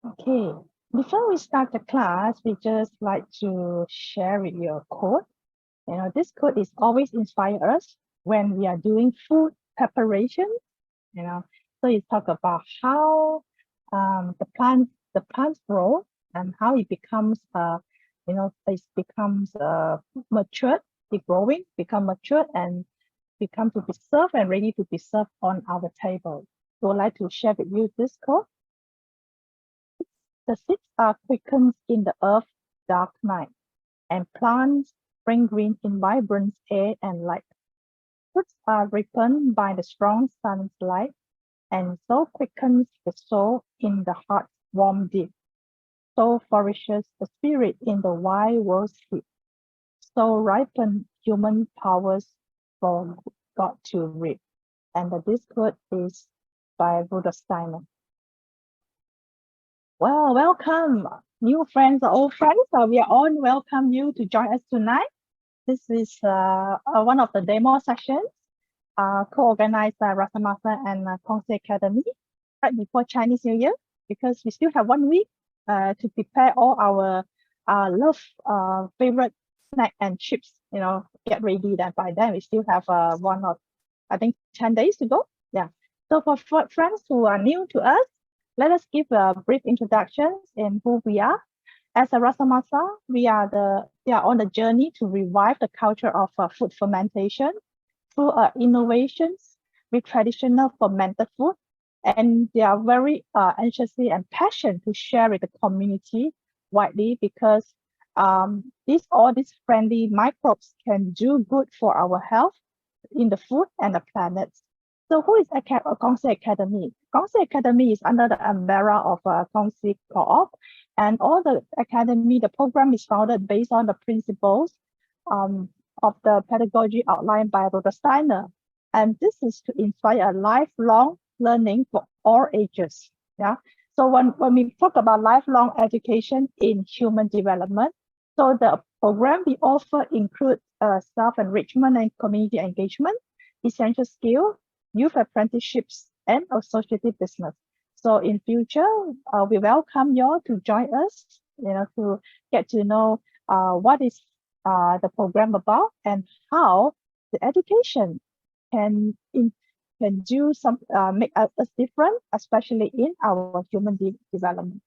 Okay, before we start the class, we just like to share with you a quote. This quote is always inspire us when we are doing food preparation. You know, so you talk about how the plants grow and how it becomes it becomes matured, it growing, become matured and become to be served and ready to be served on our table. So I'd like to share with you this quote. The seeds are quickened in the earth's dark night, and plants spring green in vibrant air and light. Fruits are ripened by the strong sun's light, and so quickens the soul in the heart's warm deep. So flourishes the spirit in the wide world's heat. So ripen human powers for God to reap. And this quote is by Rudolf Steiner. Well, welcome, new friends or old friends. We are all welcome you to join us tonight. This is one of the demo sessions co-organized by Rasamasa and Kongsi Academy right before Chinese New Year, because we still have 1 week to prepare all our favorite snack and chips. Get ready. That by then we still have 10 days to go. Yeah. So for friends who are new to us, let us give a brief introduction in who we are. As a Rasamasa, we are on the journey to revive the culture of food fermentation through innovations with traditional fermented food, and they are very anxiously and passionate to share with the community widely, because all these friendly microbes can do good for our health in the food and the planet. So who is Kongsi Academy? Kongsi Academy is under the umbrella of Kongsi Co-op, and all the academy, the program is founded based on the principles of the pedagogy outlined by Rudolf Steiner. And this is to inspire a lifelong learning for all ages. Yeah. So when we talk about lifelong education in human development, so the program we offer include self-enrichment and community engagement, essential skill, youth apprenticeships, and associative business. So in future, we welcome you all to join us, to get to know what is the program about and how the education can do some make us different, especially in our human development.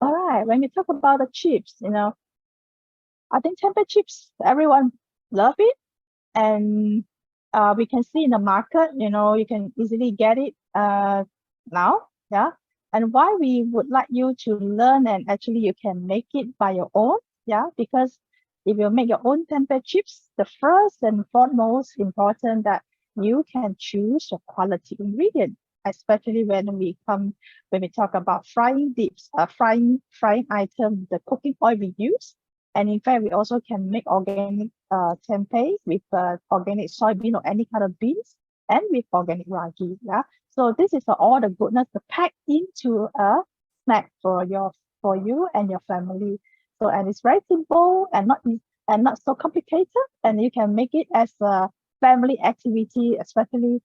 All right, when we talk about the chips, I think tempeh chips, everyone love it, and we can see in the market, you can easily get it now, yeah. And why we would like you to learn, and actually you can make it by your own, yeah, because if you make your own tempeh chips, the first and foremost important that you can choose a quality ingredient, especially when we talk about frying dips, frying item, the cooking oil we use. And in fact, we also can make organic tempeh with organic soybean or any kind of beans, and with organic ragi. Yeah. So this is all the goodness to pack into a snack for you and your family. So, and it's very simple and not so complicated, and you can make it as a family activity, especially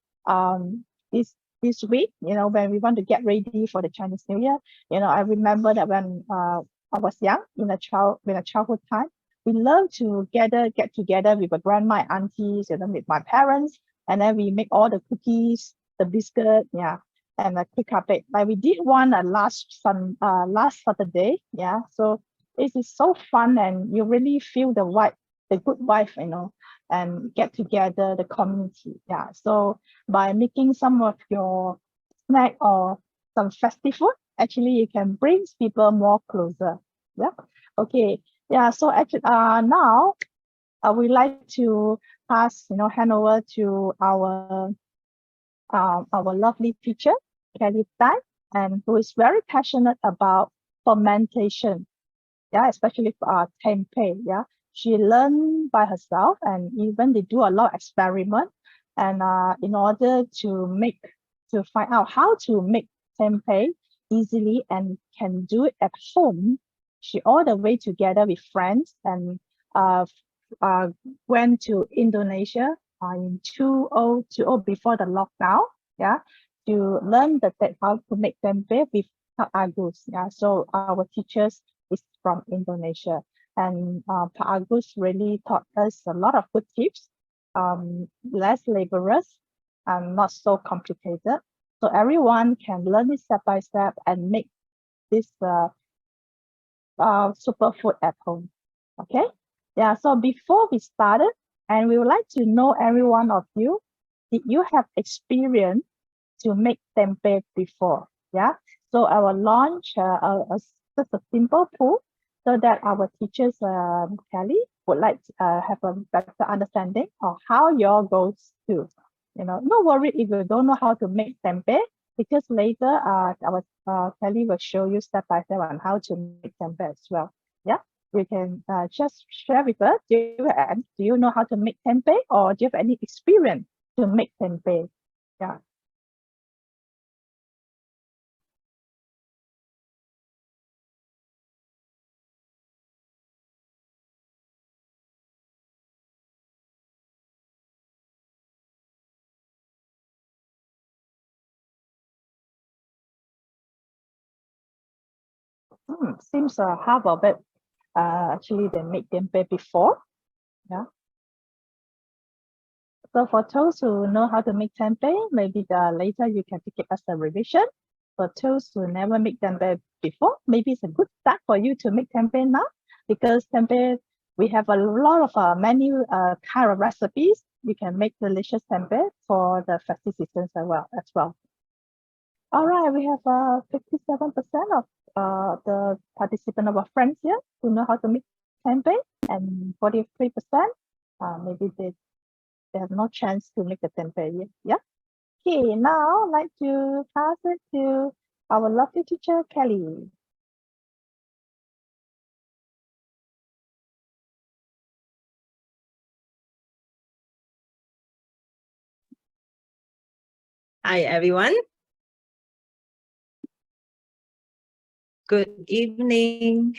this week. When we want to get ready for the Chinese New Year. I remember that when I was young, in a childhood time, we love to get together with a grandma and aunties, with my parents, and then we make all the cookies, the biscuit, yeah, and a quick cupcake. Like we did one last Saturday, yeah. So it is so fun, and you really feel the good vibe, and get together the community, yeah. So by making some of your snack or some festive food, actually you can bring people more closer. Yeah. Okay. Yeah. So actually, now we like to hand over to our lovely teacher, Kelly Tai, and who is very passionate about fermentation. Yeah, especially for tempeh. Yeah, she learned by herself, and even they do a lot of experiment, and in order to find out how to make tempeh easily and can do it at home, she all the way together with friends and went to Indonesia in 2020 before the lockdown, yeah, to learn how to make tempeh with Pak Agus. Yeah, so our teachers is from Indonesia, and Pak Agus really taught us a lot of good tips, less laborious, and not so complicated. So everyone can learn it step by step and make this superfood at home. Okay, yeah, so before we started, and we would like to know every one of you, did you have experience to make tempeh before? Yeah, so I will launch just a simple pool so that our teachers, Kelly, would like to have a better understanding of how your goes to. No worry if you don't know how to make tempeh, because later our Kelly will show you step by step on how to make tempeh as well. Yeah, you can just share with us. Do you know how to make tempeh, or do you have any experience to make tempeh? Yeah. Seems half of it actually they make tempeh before. Yeah. So for those who know how to make tempeh, maybe later you can take it as a revision. For those who never make tempeh before, maybe it's a good start for you to make tempeh now, because tempeh, we have a lot of menu kind of recipes. You can make delicious tempeh for the festive seasons as well. All right, we have 57% of the participant of our friends here who know how to make tempeh, and 43% maybe they have no chance to make the tempeh yet. Yeah. Okay, now I'd like to pass it to our lovely teacher, Kelly. Hi, everyone. Good evening.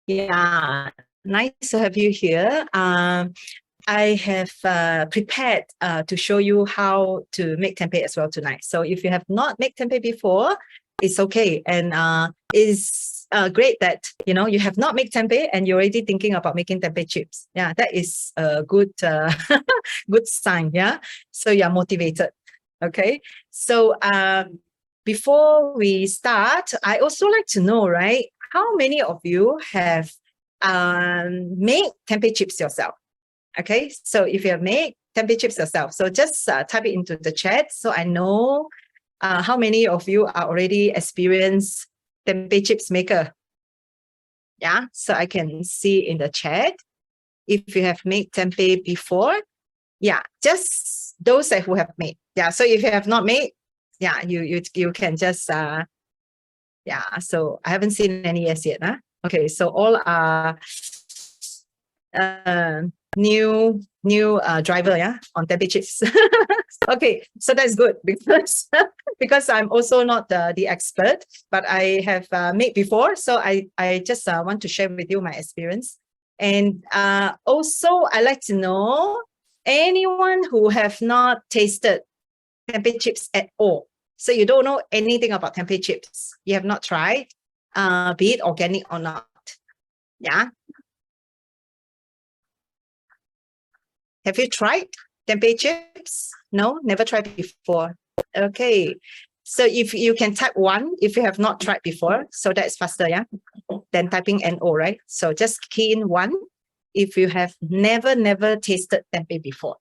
Yeah, nice to have you here. I have prepared to show you how to make tempeh as well tonight. So if you have not made tempeh before, it's okay. And it's great that, you have not made tempeh and you're already thinking about making tempeh chips. Yeah, that is a good, good sign. Yeah, so you're motivated. Okay, so before we start, I also like to know, right, how many of you have made tempeh chips yourself? Okay, so if you have made tempeh chips yourself, so just type it into the chat so I know how many of you are already experienced tempeh chips maker. Yeah, so I can see in the chat if you have made tempeh before. Yeah, just those who have made. Yeah, so if you have not made, yeah, you can just yeah. So I haven't seen any yes yet. Huh? Okay, so all are new driver, yeah, on tempeh chips. Okay, so that's good because I'm also not the expert, but I have made before, so I just want to share with you my experience. And also I like to know anyone who have not tasted tempeh chips at all. So you don't know anything about tempeh chips. You have not tried, be it organic or not. Yeah. Have you tried tempeh chips? No, never tried before. Okay. So if you can type 1 if you have not tried before, so that's faster, yeah, than typing NO, right? So just key in 1 if you have never tasted tempeh before.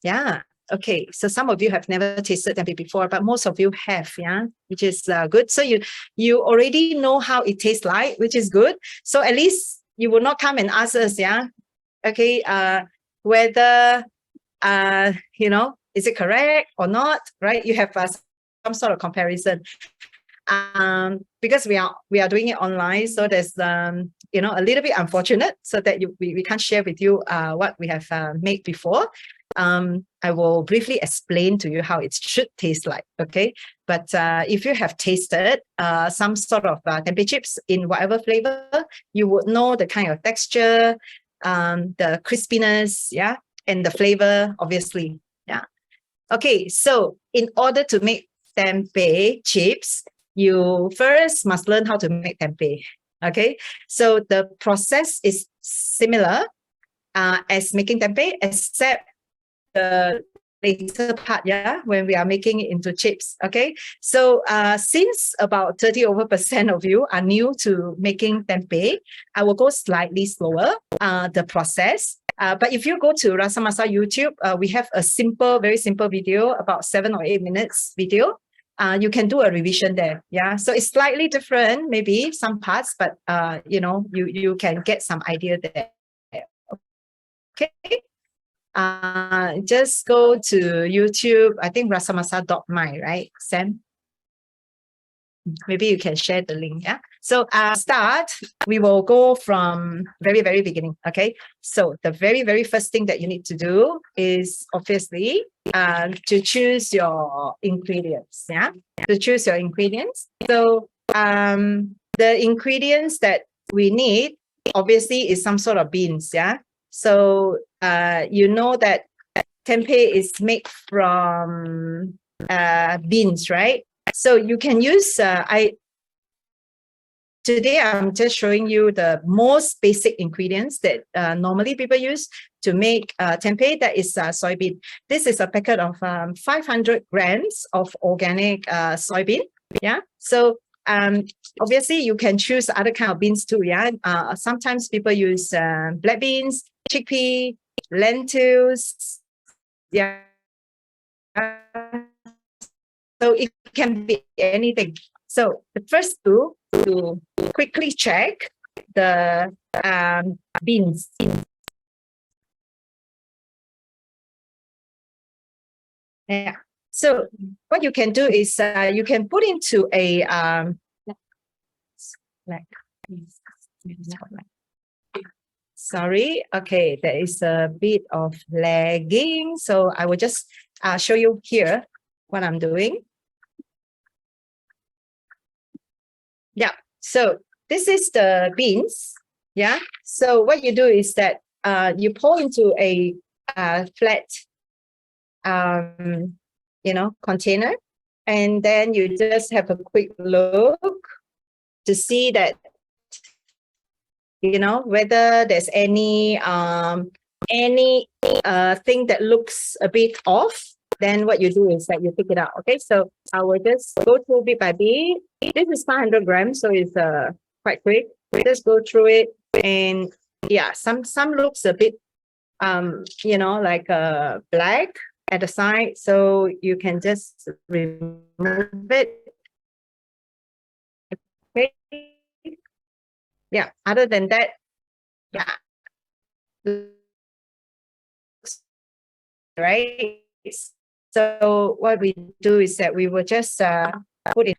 Yeah. Okay. So some of you have never tasted tempeh before, but most of you have, yeah, which is good. So you already know how it tastes like, which is good. So at least you will not come and ask us, yeah. Okay. Whether is it correct or not, right? You have some sort of comparison. Because we are doing it online, so there's a little bit unfortunate, so that we can't share with you what we have made before. I will briefly explain to you how it should taste like, okay? But if you have tasted some sort of tempeh chips in whatever flavor, you would know the kind of texture, the crispiness, yeah, and the flavor, obviously, yeah. Okay, so in order to make tempeh chips, you first must learn how to make tempeh. Okay, so the process is similar as making tempeh, except the later part, yeah, when we are making it into chips. Okay, so since about 30% of you are new to making tempeh, I will go slightly slower the process. But if you go to Rasa Masa YouTube, we have a very simple video, about 7 or 8 minutes video. You can do a revision there. Yeah, so it's slightly different, maybe some parts, but you know, you can get some idea there. Okay. Just go to YouTube. I think rasamasa.my, right, Sam? Maybe you can share the link. Yeah. So start, we will go from very beginning. Okay. So the very first thing that you need to do is obviously to choose your ingredients. Yeah. To choose your ingredients. So the ingredients that we need obviously is some sort of beans. Yeah. So you know that tempeh is made from beans, right? So you can use, today I'm just showing you the most basic ingredients that normally people use to make tempeh. That is soybean. This is a packet of 500 grams of organic soybean. Yeah. So obviously you can choose other kind of beans too. Yeah. Sometimes people use black beans, chickpea, lentils. Yeah. So it can be anything. So the first to quickly check the beans. Yeah. So what you can do is you can put into a sorry. Okay, there is a bit of lagging. So I will just show you here what I'm doing. Yeah. So this is the beans. Yeah. So what you do is that you pour into a flat you know, container, and then you just have a quick look to see that, you know, whether there's any thing that looks a bit off. Then what you do is that you pick it out. Okay, so I will just go through bit by bit. This is 500 grams, so it's quite quick. Just go through it, and yeah, some looks a bit you know, like black at the side, so you can just remove it. Okay. Yeah, other than that, yeah, right. So what we do is that we will just put it.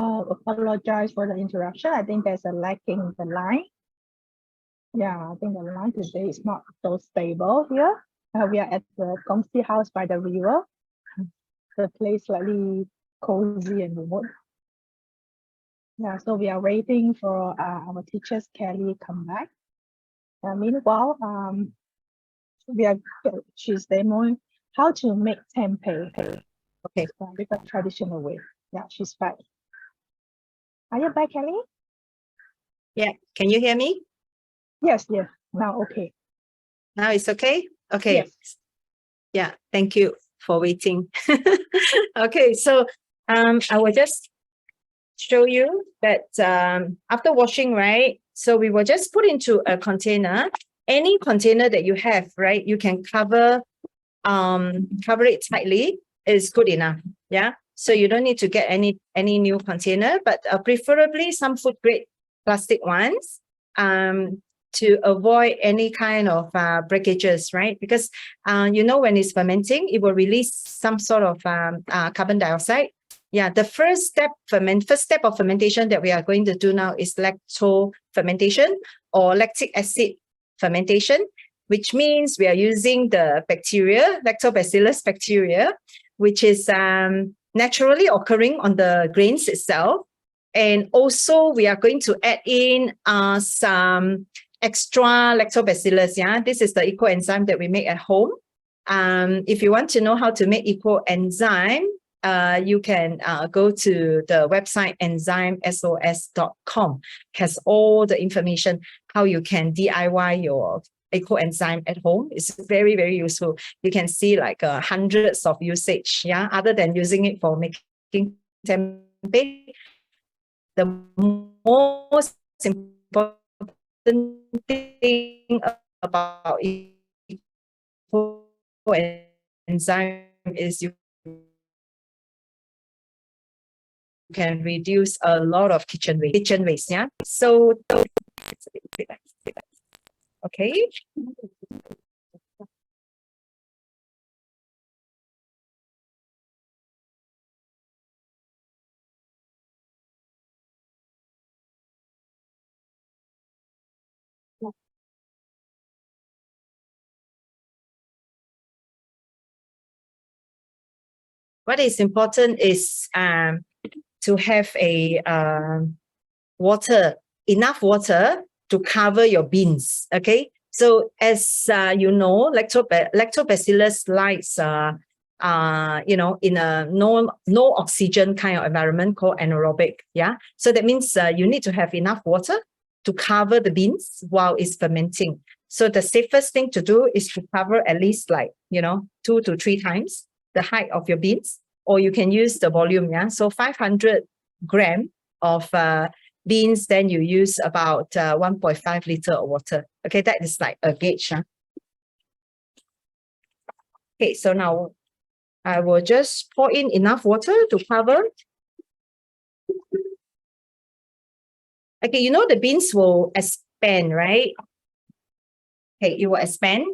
Apologize for the interruption. I think there's a lacking in the line. Yeah, I think the line today is not so stable here. We are at the Gongxi house by the river. The place slightly cozy and remote. Yeah, so we are waiting for our teachers Kelly come back. Meanwhile, she's demoing how to make tempeh. Okay. With a traditional way. Yeah, she's back. Are you back, Kelly? Yeah. Can you hear me? Yes, yes. Now, okay. Now it's okay? Okay. Yes. Yeah. Thank you for waiting. Okay. So I will just show you that after washing, right? So we will just put into a container. Any container that you have, right? You can cover it tightly. Is good enough. Yeah. So you don't need to get any new container, but preferably some food grade plastic ones. To avoid any kind of breakages, right? Because you know, when it's fermenting, it will release some sort of carbon dioxide. Yeah, the first step of fermentation that we are going to do now is lacto fermentation or lactic acid fermentation, which means we are using the bacteria, lactobacillus bacteria, which is naturally occurring on the grains itself. And also we are going to add in some extra lactobacillus. Yeah, this is the eco enzyme that we make at home. If you want to know how to make eco enzyme, you can go to the website enzymesos.com. Has all the information how you can DIY your eco enzyme at home. It's very, very useful. You can see like hundreds of usage. Yeah, other than using it for making tempeh, the most important thing about eco enzyme is you can reduce a lot of kitchen waste. Yeah. So okay. What is important is to have a enough water to cover your beans. Okay, so as you know, lactobacillus likes in a no oxygen kind of environment called anaerobic. Yeah, so that means you need to have enough water to cover the beans while it's fermenting. So the safest thing to do is to cover at least 2 to 3 times the height of your beans, or you can use the volume. Yeah, so 500 gram of beans, then you use about 1.5 liter of water. Okay, that is like a gauge. Huh? Okay, so now I will just pour in enough water to cover. Okay, you know the beans will expand, right? Okay, it will expand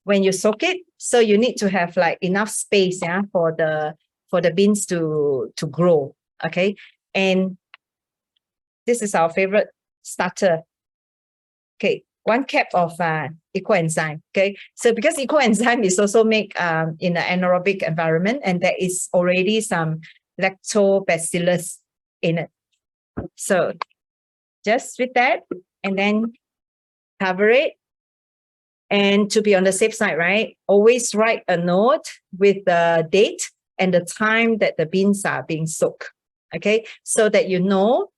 when you soak it. So you need to have like enough space, yeah, for the beans to grow. Okay, and this is our favorite starter. Okay, 1 cup of eco enzyme. Okay, so because eco enzyme is also made in an anaerobic environment, and there is already some lactobacillus in it. So just with that, and then cover it. And to be on the safe side, right, always write a note with the date and the time that the beans are being soaked. Okay, so that you know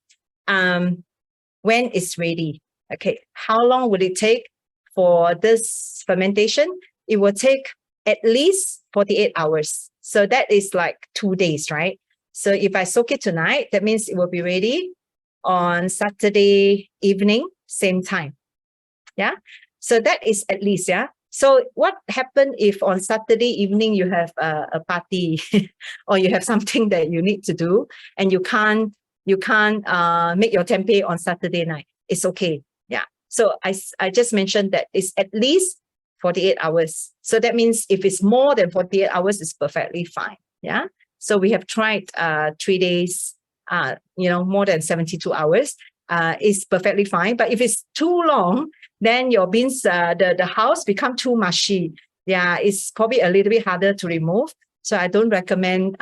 when it's ready. Okay, how long will it take for this fermentation? It will take at least 48 hours. So that is like 2 days, right? So if I soak it tonight, that means it will be ready on Saturday evening, same time. Yeah. So that is at least, yeah. So what happened if on Saturday evening you have a party or you have something that you need to do and you can't make your tempeh on Saturday night? It's okay. Yeah. So I just mentioned that it's at least 48 hours. So that means if it's more than 48 hours, it's perfectly fine. Yeah. So we have tried 3 days, more than 72 hours. Is perfectly fine. But if it's too long, then your beans, the house become too mushy. Yeah, it's probably a little bit harder to remove. So I don't recommend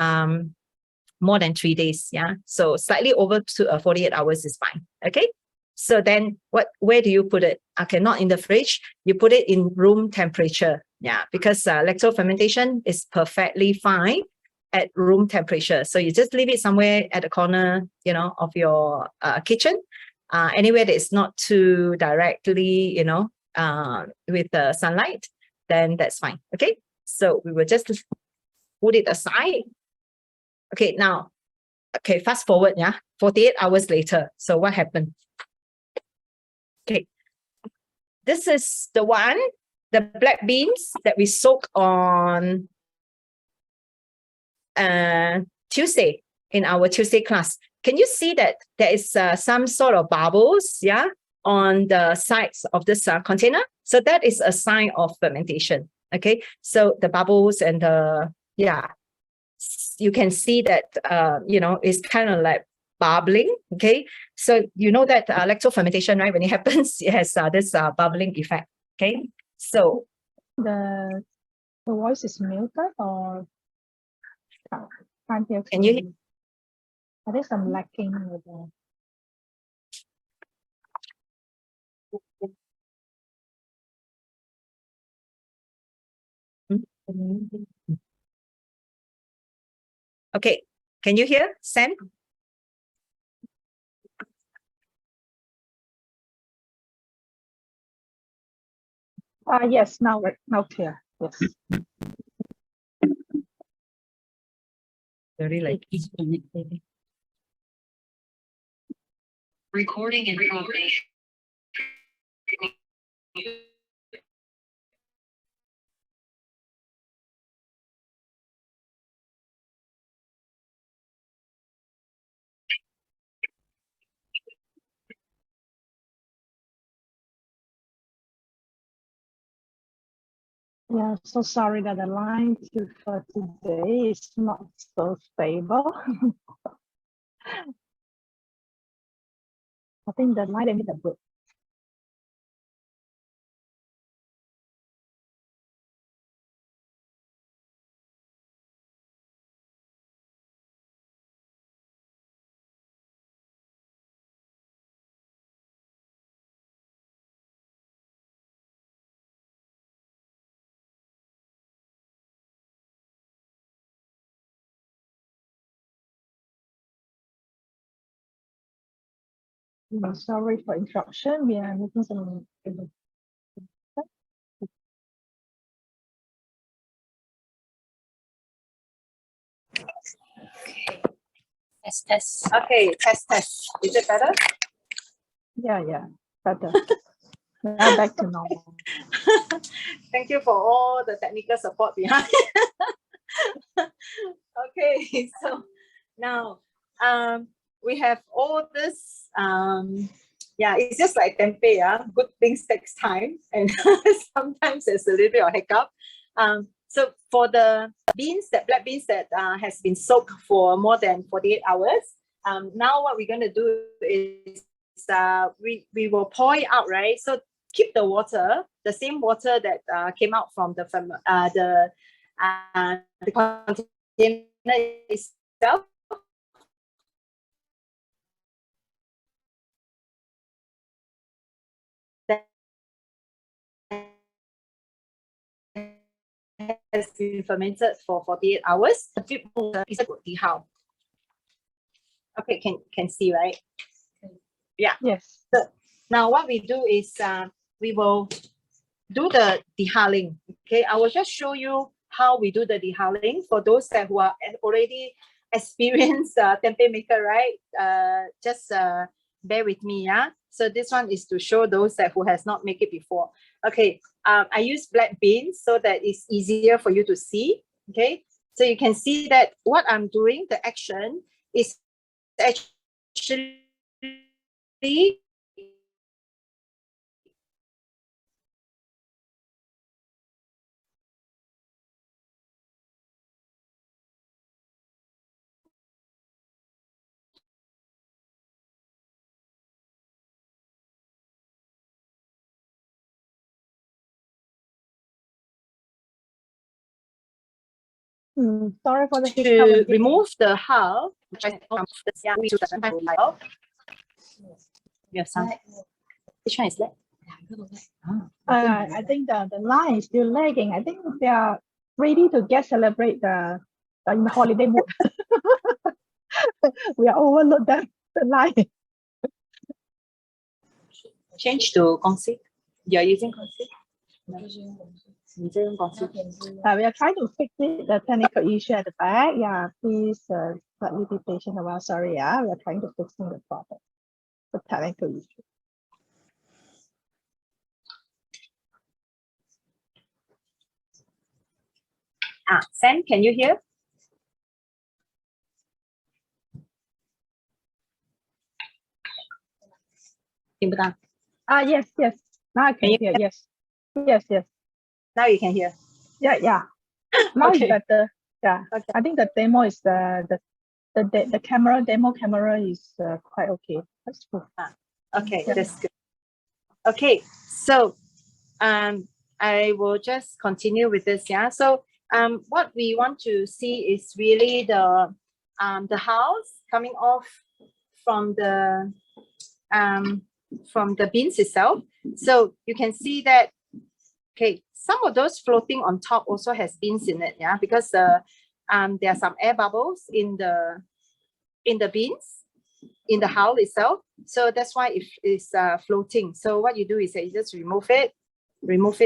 more than 3 days. Yeah, so slightly over to 48 hours is fine. Okay. So then where do you put it? Okay, not in the fridge. You put it in room temperature. Yeah, because lacto fermentation is perfectly fine at room temperature. So you just leave it somewhere at the corner, you know, of your kitchen, anywhere that is not too directly, you know, with the sunlight, then that's fine. Okay, so we will just put it aside. Okay, now, okay, fast forward, yeah, 48 hours later. So what happened? Okay, this is the one, the black beans that we soak on Tuesday in our Tuesday class. Can you see that there is some sort of bubbles, yeah, on the sides of this container? So that is a sign of fermentation. Okay, so the bubbles and the, yeah, you can see that, you know, it's kind of like bubbling. Okay, so you know that lactofermentation, right? When it happens, it has this bubbling effect. Okay, so The voice is muted or can't hear. Can you? I think some lacking with the. Okay, can you hear, Sam? Yes, now clear. Yes. Very like Recording in progress. Yeah, so sorry that the line for today is not so stable. I think the line is a bit. Sorry for interruption. We are making some. Test. okay. Test. Is it better? Yeah, better. Now back to normal. Thank you for all the technical support behind. Okay, so now we have all this. Yeah, it's just like tempeh. Yeah, good things takes time, and sometimes there's a little bit of hiccup. So for the beans, that black beans that has been soaked for more than 48 hours. Now what we're going to do is we will pour it out, right? So keep the water, the same water that came out from the container itself. Has been fermented for 48 hours. The drip water is a good dehull. Okay, can see, right? Yeah. Yes. So now what we do is we will do the dehulling. Okay, I will just show you how we do the dehulling for those that who are already experienced tempeh maker, right? Just bear with me, yeah. So this one is to show those that who has not made it before. Okay, I use black beans so that it's easier for you to see. Okay, so you can see that what I'm doing, the action is actually Sorry for the to hiccup. remove the hull, which I yes, which one is that? I think the line is still lagging. I think they are ready to celebrate the in the holiday mood. We are overload them the line. Change to Gongsi. You're using Gongsi? We are trying to fix it, the technical issue at the back. Yeah, please slightly be patient a while. Sorry, yeah, we are trying to fix the problem. The technical issue. Sam, can you hear? Yes. Now I can hear. Yes. Now you can hear. Yeah. Now Okay. it's better. Yeah. Okay. I think the demo is the camera demo camera is quite okay. That's cool. Okay, Yeah. that's good. Okay, so I will just continue with this. Yeah. So what we want to see is really the house coming off from the beans itself. So you can see that, okay, some of those floating on top also has beans in it, yeah, because there are some air bubbles in the beans, in the hull itself. So that's why it is floating. So what you do is that you just remove it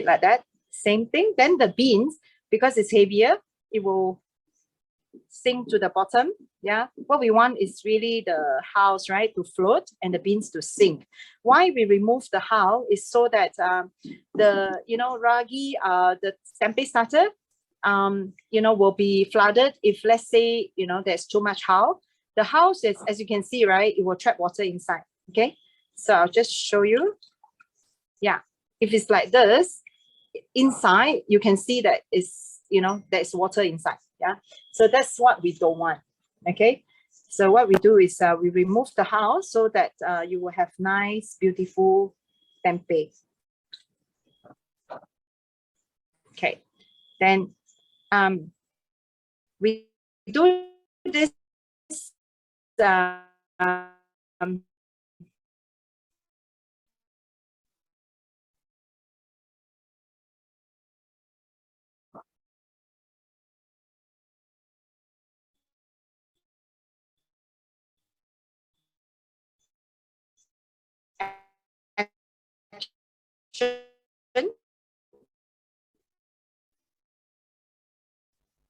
like that. Same thing. Then the beans, because it's heavier, it will sink to the bottom. Yeah. What we want is really the hulls, right, to float and the beans to sink. Why we remove the hull is so that the ragi, the tempeh starter, will be flooded if, let's say, there's too much hull. The house is, as you can see, right, it will trap water inside. Okay, so I'll just show you. Yeah, if it's like this, inside you can see that it's, there's water inside. Yeah, so that's what we don't want. Okay, so what we do is we remove the house so that you will have nice, beautiful tempeh. Okay, then we do this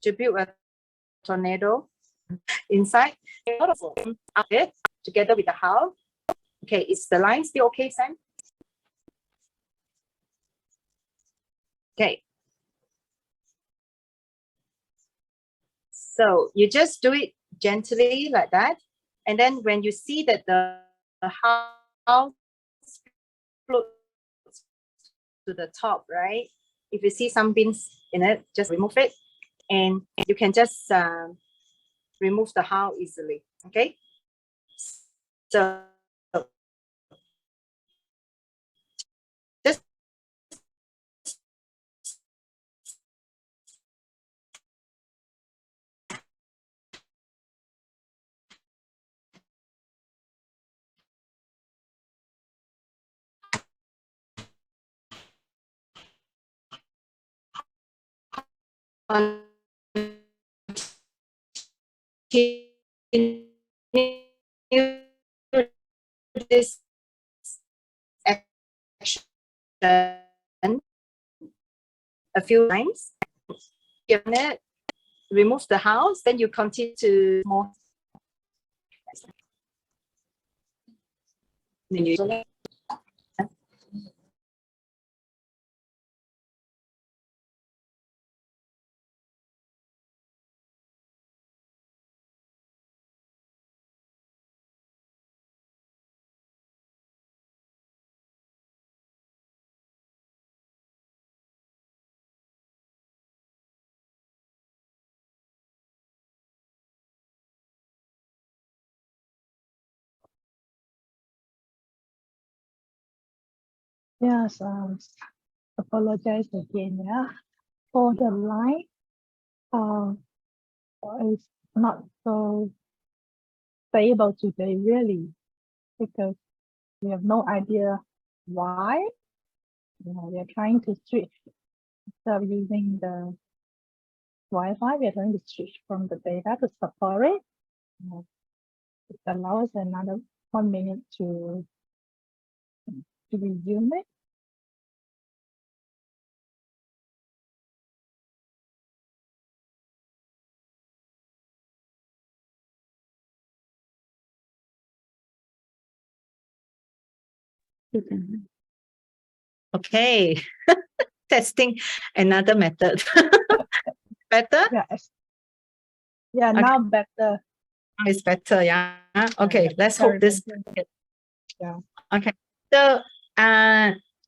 to build a tornado inside of it together with the house. Okay, is the line still okay, Sam? Okay. So you just do it gently like that. And then when you see that the house floats to the top, right? If you see some beans in it, just remove it. And you can just remove the hull easily. Okay. So just this action a few times. You remove the house, then you continue to more. Yes, apologize again, yeah. For the line, it's not so stable today, really, because we have no idea why. We are trying to switch instead of using the Wi-Fi. We are going to switch from the data to Safari. It allows another 1 minute to resume it. Okay. Testing another method. Better? Yes. Yeah, Okay. now better. It's better, yeah. Okay, let's hope this. Yeah. Okay. So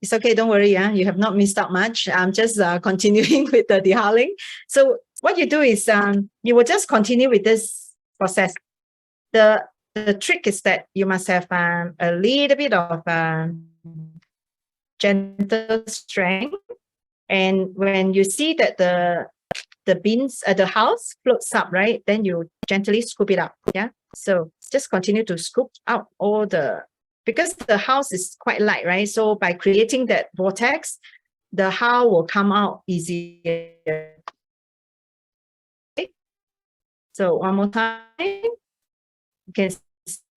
it's okay, don't worry, yeah. You have not missed out much. I'm just continuing with the dehuling. So what you do is you will just continue with this process. The trick is that you must have a little bit of gentle strength. And when you see that the beans the house floats up, right, then you gently scoop it up. Yeah, so just continue to scoop out all the, because the house is quite light, right? So by creating that vortex, the how will come out easier. Okay. So one more time, you can see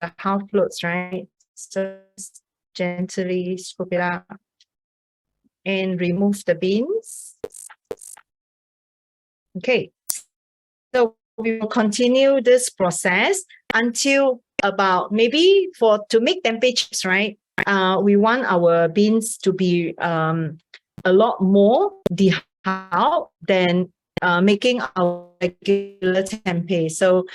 the how floats, right? So just gently scoop it up and remove the beans. Okay, so we will continue this process until about maybe to make tempeh chips, right? We want our beans to be a lot more dehulled than making our regular tempeh. So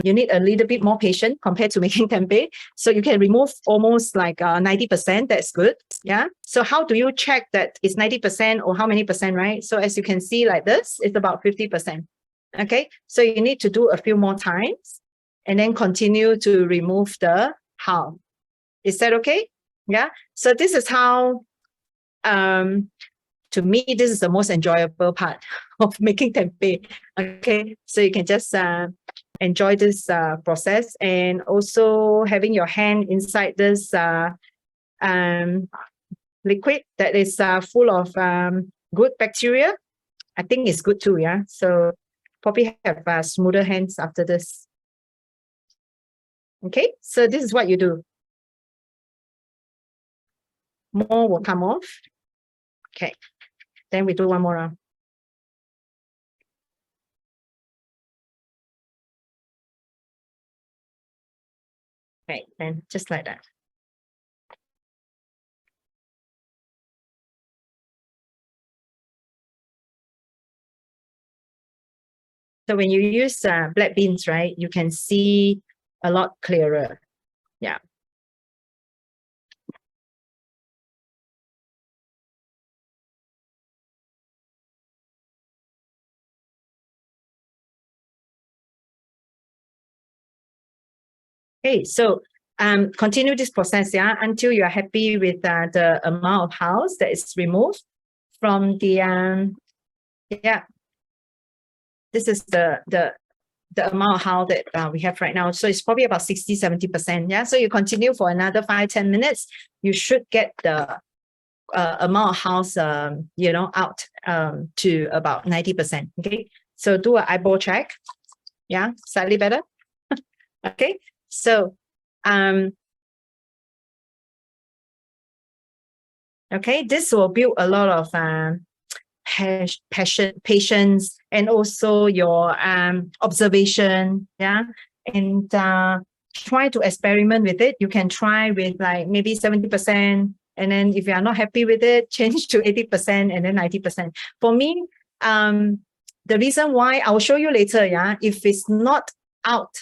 you need a little bit more patience compared to making tempeh. So you can remove almost like 90%. That's good. Yeah. So how do you check that it's 90% or how many percent, right? So as you can see like this, it's about 50%. Okay. So you need to do a few more times and then continue to remove the hull. Is that okay? Yeah. So this is how, to me, this is the most enjoyable part of making tempeh. Okay. So you can just enjoy this process, and also having your hand inside this liquid that is full of good bacteria. I think it's good too, yeah. So probably have smoother hands after this. Okay, so this is what you do. More will come off. Okay, then we do one more round. Okay, and just like that. So when you use black beans, right, you can see a lot clearer. Yeah. Okay, so continue this process, yeah, until you are happy with the amount of house that is removed from the yeah. This is the amount of house that we have right now. So it's probably about 60–70%. Yeah. So you continue for another 5–10 minutes. You should get the amount of house out to about 90%. Okay. So do an eyeball check. Yeah, slightly better. Okay. So okay, this will build a lot of patience, and also your observation. Yeah. And try to experiment with it. You can try with like maybe 70%, and then if you are not happy with it, change to 80% and then 90%. For me, the reason why I will show you later, yeah, if it's not out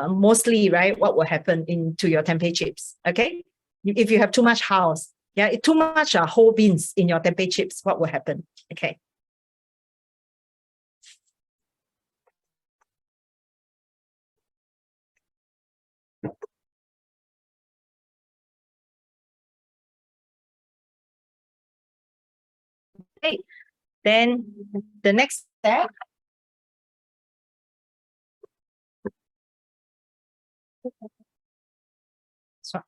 mostly, right, what will happen into your tempeh chips? Okay, if you have too much house, yeah, too much whole beans in your tempeh chips, what will happen? Okay. Okay. Then the next step. So,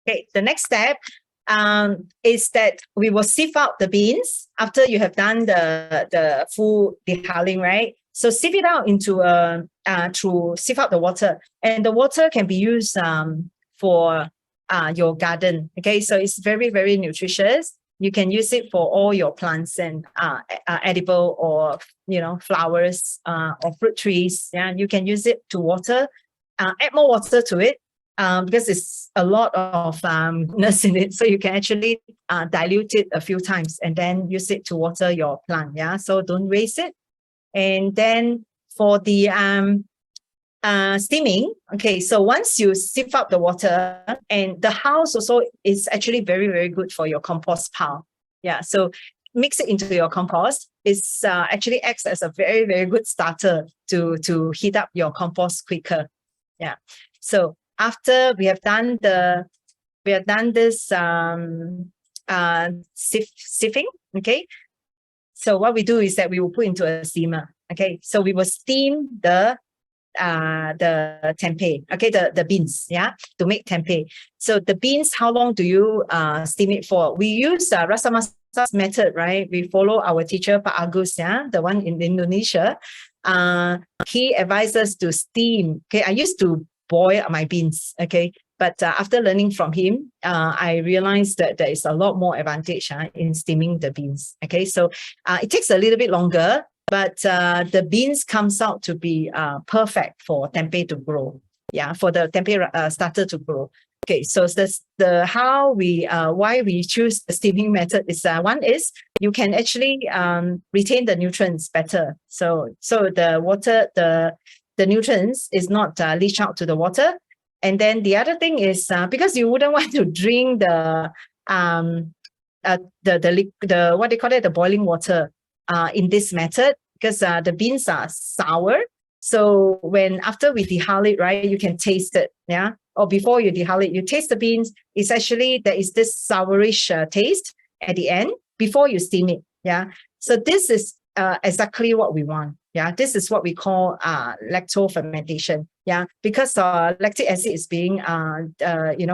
okay, the next step, is that we will sieve out the beans after you have done the full dehulling, right? So sieve it out into to sieve out the water, and the water can be used for your garden. Okay, so it's very, very nutritious. You can use it for all your plants and edible or flowers or fruit trees. Yeah, you can use it to water. Add more water to it because it's a lot of ness in it. So you can actually dilute it a few times and then use it to water your plant. Yeah, so don't waste it. And then for the steaming, okay, so once you sieve out the water, and the house also is actually very, very good for your compost pile. Yeah, so mix it into your compost. It's actually acts as a very, very good starter to heat up your compost quicker. Yeah, so after we have done this sieving, okay, so what we do is that we will put into a steamer. Okay, so we will steam the tempeh, okay, the beans, yeah, to make tempeh. So the beans, how long do you steam it for? We use Rasa Masak's method, right? We follow our teacher Pak Agus, yeah, the one in Indonesia. He advised us to steam. Okay, I used to boil my beans, okay, but after learning from him, I realized that there is a lot more advantage in steaming the beans. Okay, so it takes a little bit longer, but the beans comes out to be perfect for tempeh to grow. Yeah, for the tempeh starter to grow. Okay, so that's how we why we choose the steaming method is one is you can actually retain the nutrients better. So the water, the nutrients is not leach out to the water. And then the other thing is because you wouldn't want to drink the what they call it, the boiling water in this method, because the beans are sour. So after we dehull it, right, you can taste it, yeah. Or before you dehull it, you taste the beans. It's actually there is this sourish taste at the end before you steam it, yeah. So this is exactly what we want. Yeah, this is what we call lacto fermentation. Yeah, because lactic acid is being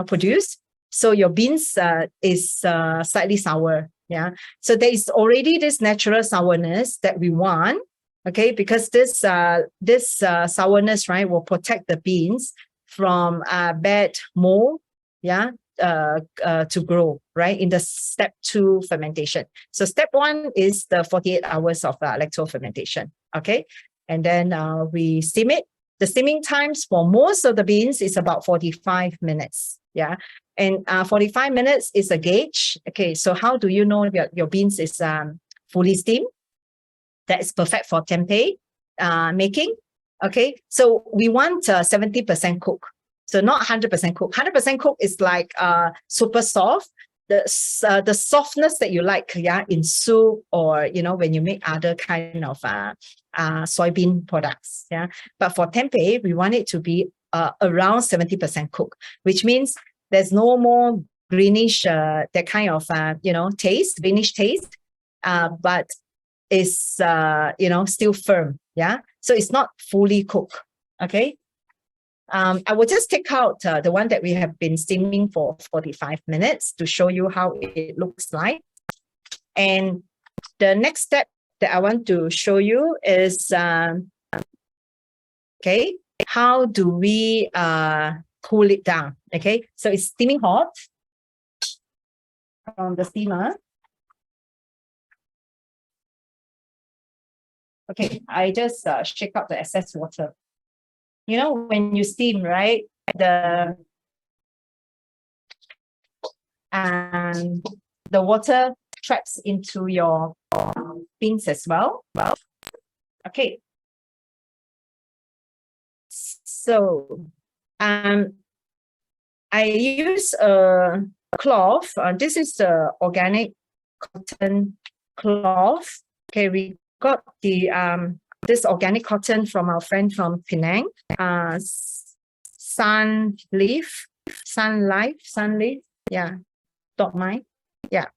produced, so your beans is slightly sour. Yeah, so there is already this natural sourness that we want. Okay, because this sourness, right, will protect the beans from bad mold. Yeah, to grow, right, in the step 2 fermentation. So step 1 is the 48 hours of lacto fermentation. Okay, and then we steam it. The steaming times for most of the beans is about 45 minutes. Yeah, and 45 minutes is a gauge. Okay, so how do you know your beans is fully steamed? That is perfect for tempeh making. Okay, so we want 70% cook. So not 100% cook. 100% cook is like super soft. The softness that you like, yeah, in soup or when you make other kind of soybean products, yeah. But for tempeh, we want it to be around 70% cook, which means there's no more greenish that kind of taste, greenish taste, but is still firm, yeah. So it's not fully cooked. Okay. I will just take out the one that we have been steaming for 45 minutes to show you how it looks like. And the next step that I want to show you is, okay, how do we cool it down? Okay, so it's steaming hot from the steamer. Okay, I just shake out the excess water. When you steam, right, the water traps into your beans as well. Okay. So I use a cloth. This is the organic cotton cloth. Okay, we got the this organic cotton from our friend from Penang, Sun Life, yeah, .my, yeah.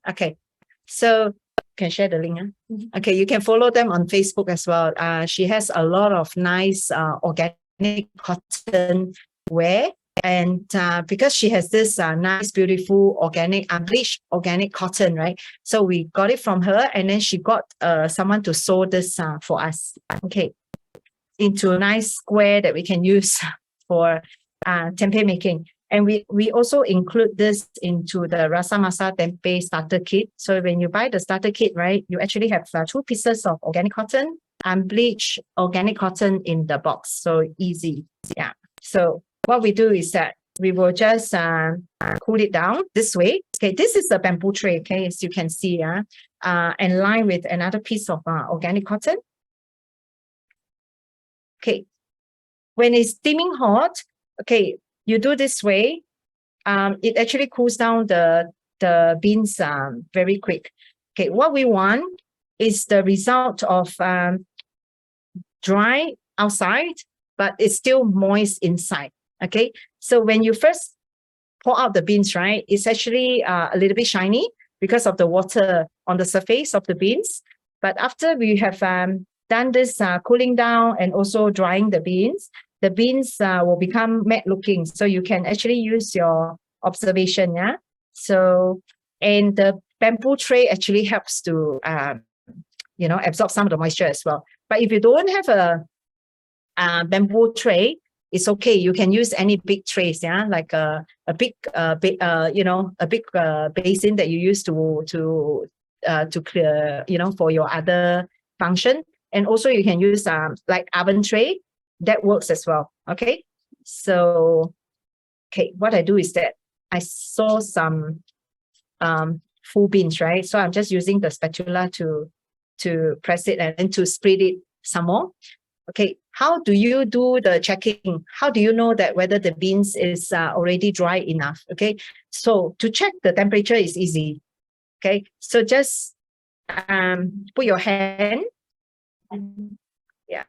Okay, so can share the link. Okay, you can follow them on Facebook as well. She has a lot of nice organic cotton wear. And because she has this nice, beautiful, organic, unbleached organic cotton, right? So we got it from her, and then she got someone to sew this for us, okay, into a nice square that we can use for tempeh making. And we also include this into the Rasa Masa Tempeh starter kit. So when you buy the starter kit, right, you actually have 2 pieces of organic cotton, unbleached organic cotton in the box. So easy, yeah. So what we do is that we will just cool it down this way. Okay, this is the bamboo tray, okay, as you can see, and line with another piece of organic cotton. Okay, when it's steaming hot, okay, you do this way. It actually cools down the beans very quick. Okay, what we want is the result of dry outside, but it's still moist inside. Okay, so when you first pour out the beans, right, it's actually a little bit shiny because of the water on the surface of the beans. But after we have done this cooling down and also drying the beans will become matte looking. So you can actually use your observation, yeah. So, and the bamboo tray actually helps to absorb some of the moisture as well. But if you don't have a bamboo tray, it's okay. You can use any big trays, yeah, like a big basin that you use to clear, for your other function. And also you can use like oven tray, that works as well. Okay, so okay, what I do is that I saw some full beans, right? So I'm just using the spatula to press it and then to spread it some more. Okay, how do you do the checking? How do you know that whether the beans is already dry enough? Okay, so to check the temperature is easy. Okay, so just put your hand. Yeah.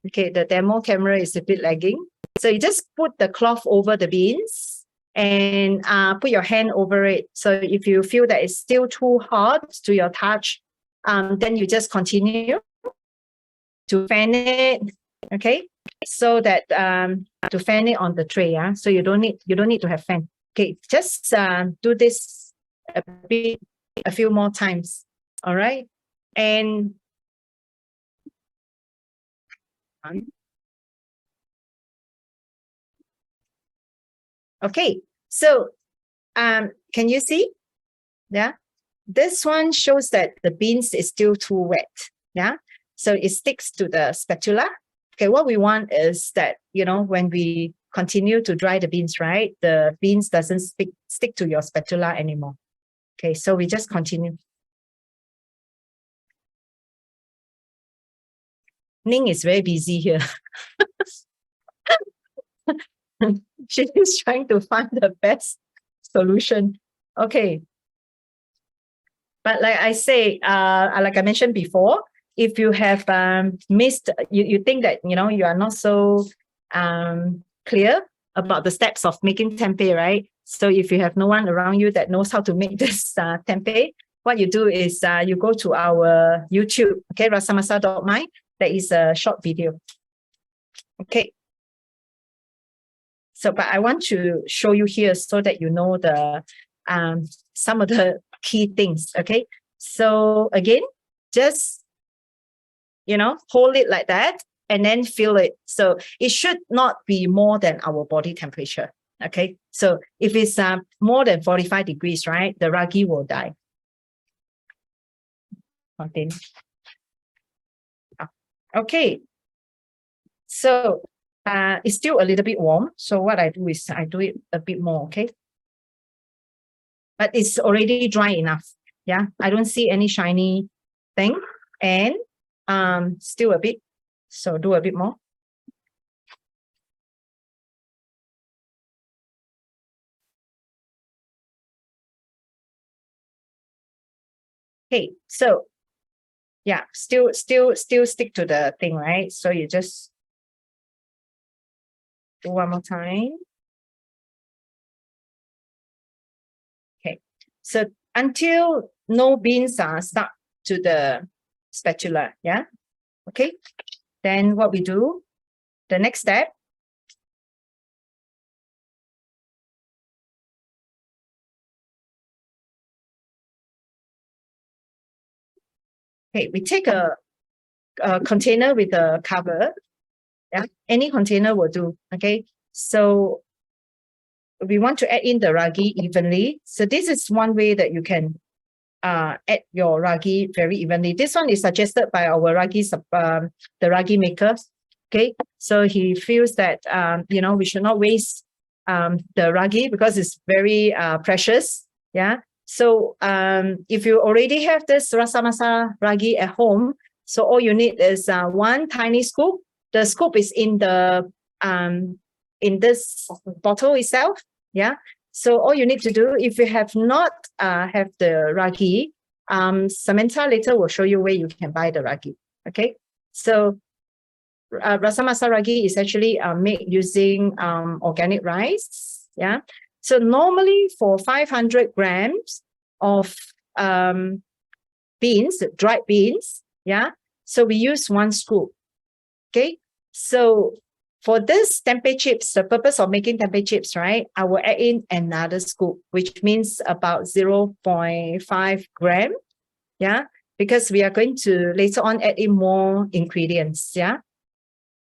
Okay, the demo camera is a bit lagging. So you just put the cloth over the beans and put your hand over it. So if you feel that it's still too hot to your touch, then you just continue to fan it. Okay, so that to fan it on the tray. Yeah, so you don't need to have fan. Okay, just do this a few more times. All right, and okay, so can you see? Yeah, this one shows that the beans is still too wet. Yeah, so it sticks to the spatula. Okay, what we want is that, when we continue to dry the beans, right, the beans doesn't stick to your spatula anymore. Okay, so we just continue. Ning is very busy here. She is trying to find the best solution. Okay. But like I say, like I mentioned before, if you have missed, you think that, you are not so clear about the steps of making tempeh, right? So if you have no one around you that knows how to make this tempeh, what you do is you go to our YouTube, okay, rasamasa.my. There is a short video. Okay. So, but I want to show you here so that you know the some of the key things. Okay. So again, just hold it like that and then feel it. So it should not be more than our body temperature. Okay. So if it's more than 45 degrees, right, the ragi will die. Okay. So it's still a little bit warm. So what I do is I do it a bit more, okay? But it's already dry enough. Yeah, I don't see any shiny thing. And still a bit. So do a bit more. Okay, so yeah, still stick to the thing, right? So you just do one more time. Okay, so until no beans are stuck to the spatula, yeah. Okay, then what we do, the next step, Okay, we take a container with a cover. Yeah, any container will do. Okay, so we want to add in the ragi evenly. So this is one way that you can add your ragi very evenly. This one is suggested by our the ragi maker. Okay, so he feels that we should not waste the ragi because it's very precious. Yeah. So if you already have this rasa masala ragi at home, so all you need is one tiny scoop. The scoop is in this bottle itself. Yeah. So all you need to do, if you have not have the ragi, Samantha later will show you where you can buy the ragi. Okay. So rasa masala ragi is actually made using organic rice. Yeah. So normally for 500 grams of beans, dried beans, yeah. So we use 1 scoop. Okay. So for this tempeh chips, the purpose of making tempeh chips, right? I will add in another scoop, which means about 0.5 gram. Yeah. Because we are going to later on add in more ingredients. Yeah.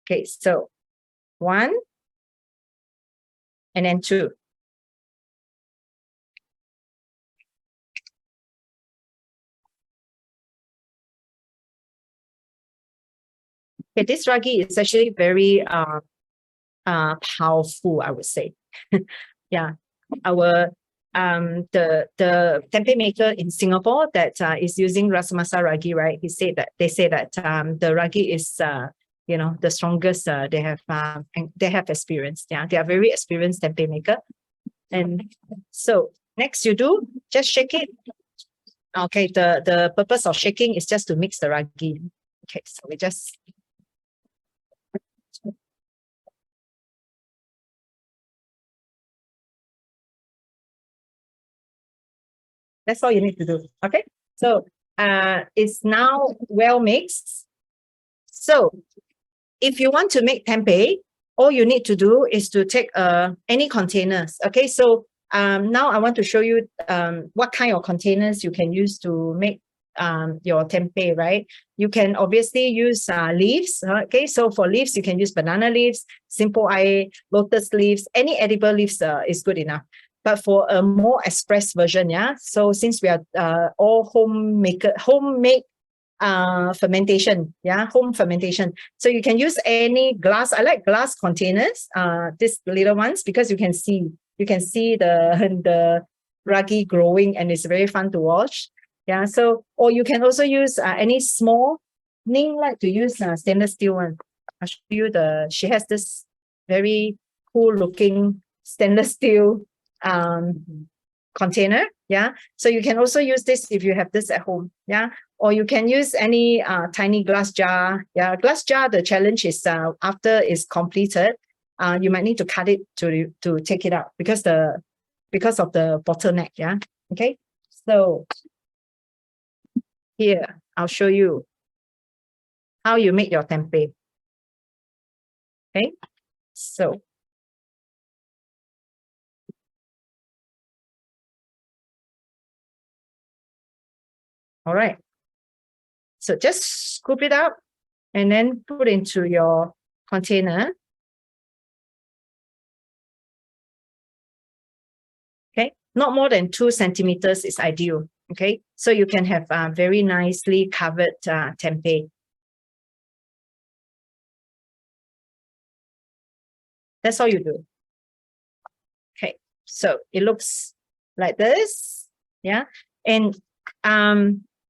Okay. So 1 and then 2. Okay, this ragi is actually very powerful, I would say. Yeah, our the tempeh maker in Singapore that is using rasa masala ragi, right? They say that the ragi is the strongest they have and they have experience. Yeah, they are very experienced tempeh maker. And so next you do just shake it. Okay, the purpose of shaking is just to mix the ragi. Okay, so we just that's all you need to do. Okay, so it's now well mixed. So if you want to make tempeh, all you need to do is to take any containers. Okay, so now I want to show you what kind of containers you can use to make your tempeh, right? You can obviously use leaves. Okay, so for leaves, you can use banana leaves, simple air, lotus leaves, any edible leaves is good enough. But for a more express version, yeah. So since we are all homemade fermentation, yeah, home fermentation. So you can use any glass. I like glass containers, these little ones, because you can see the ragi growing and it's very fun to watch. Yeah. So, or you can also use any small. Ning like to use stainless steel one. I'll show you she has this very cool looking stainless steel container. Yeah. So you can also use this if you have this at home. Yeah. Or you can use any tiny glass jar. Yeah, glass jar, the challenge is after it's completed, you might need to cut it to take it out because of the bottleneck. Yeah. Okay. So here, I'll show you how you make your tempeh. Okay. So all right. So just scoop it up and then put into your container. Okay, not more than 2 centimeters is ideal. Okay, so you can have very nicely covered tempeh. That's all you do. Okay, so it looks like this. Yeah, and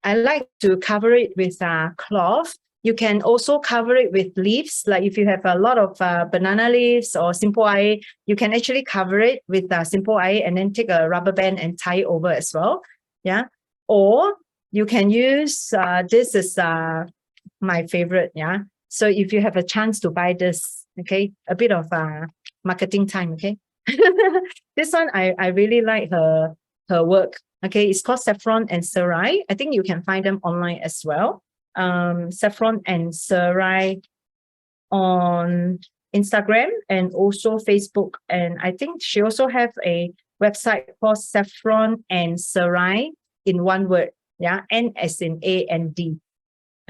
I like to cover it with cloth. You can also cover it with leaves. Like if you have a lot of banana leaves or simple air, you can actually cover it with simple air and then take a rubber band and tie it over as well. Yeah. Or you can use, this is my favorite. Yeah. So if you have a chance to buy this, okay, a bit of marketing time, okay. This one, I really like her work. Okay, it's called Saffron and Serai. I think you can find them online as well. Saffron and Serai on Instagram and also Facebook. And I think she also have a website called Saffron and Serai in one word. Yeah, N as in A and D.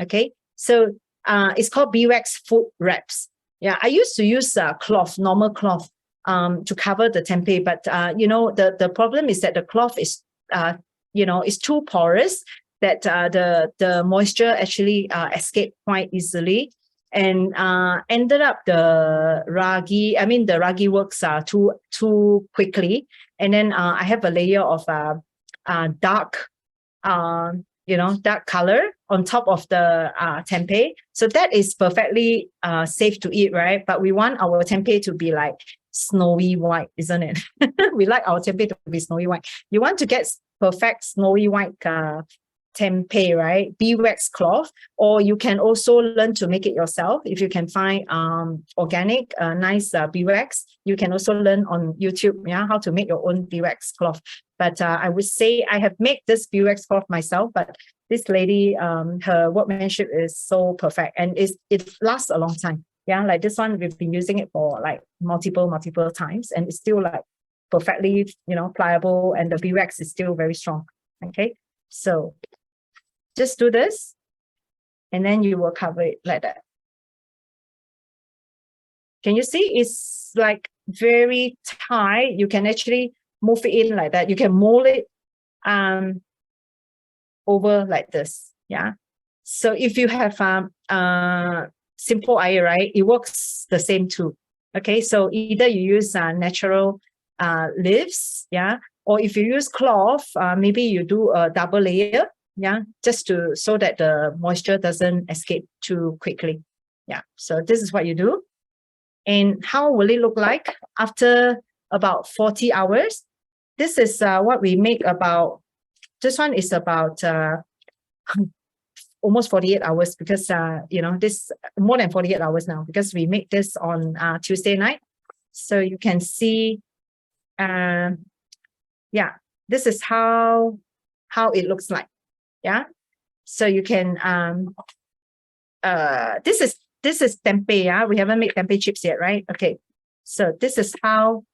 Okay, so it's called beeswax food wraps. Yeah, I used to use cloth, normal cloth, to cover the tempeh, but you know, the problem is that the cloth is you know, is too porous, that the moisture actually escape quite easily, and ended up the ragi works too quickly, and then I have a layer of dark you know, dark color on top of the tempeh. So that is perfectly safe to eat, right? But we want our tempeh to be like snowy white, isn't it? We like our tempeh to be snowy white. You want to get perfect snowy white tempeh, right? Beeswax cloth, or you can also learn to make it yourself. If you can find organic, nice beeswax, you can also learn on YouTube, yeah, how to make your own beeswax cloth. But I would say I have made this beeswax cloth myself, but this lady, her workmanship is so perfect, and it lasts a long time. Yeah, like this one, we've been using it for like multiple times, and it's still like perfectly, you know, pliable, and the beeswax is still very strong. Okay, so just do this, and then you will cover it like that. Can you see? It's like very tight. You can actually move it in like that. You can mold it over like this. Yeah. So if you have simple iron, right, it works the same too. Okay. So either you use natural leaves, yeah, or if you use cloth, maybe you do a double layer, yeah, just to so that the moisture doesn't escape too quickly. Yeah. So this is what you do. And how will it look like after about 40 hours? This is what we make about, this one is about almost 48 hours, because, you know, this more than 48 hours now, because we make this on Tuesday night. So you can see, yeah, this is how it looks like. Yeah. So you can, this is tempeh, yeah. We haven't made tempeh chips yet, right? Okay. So this is how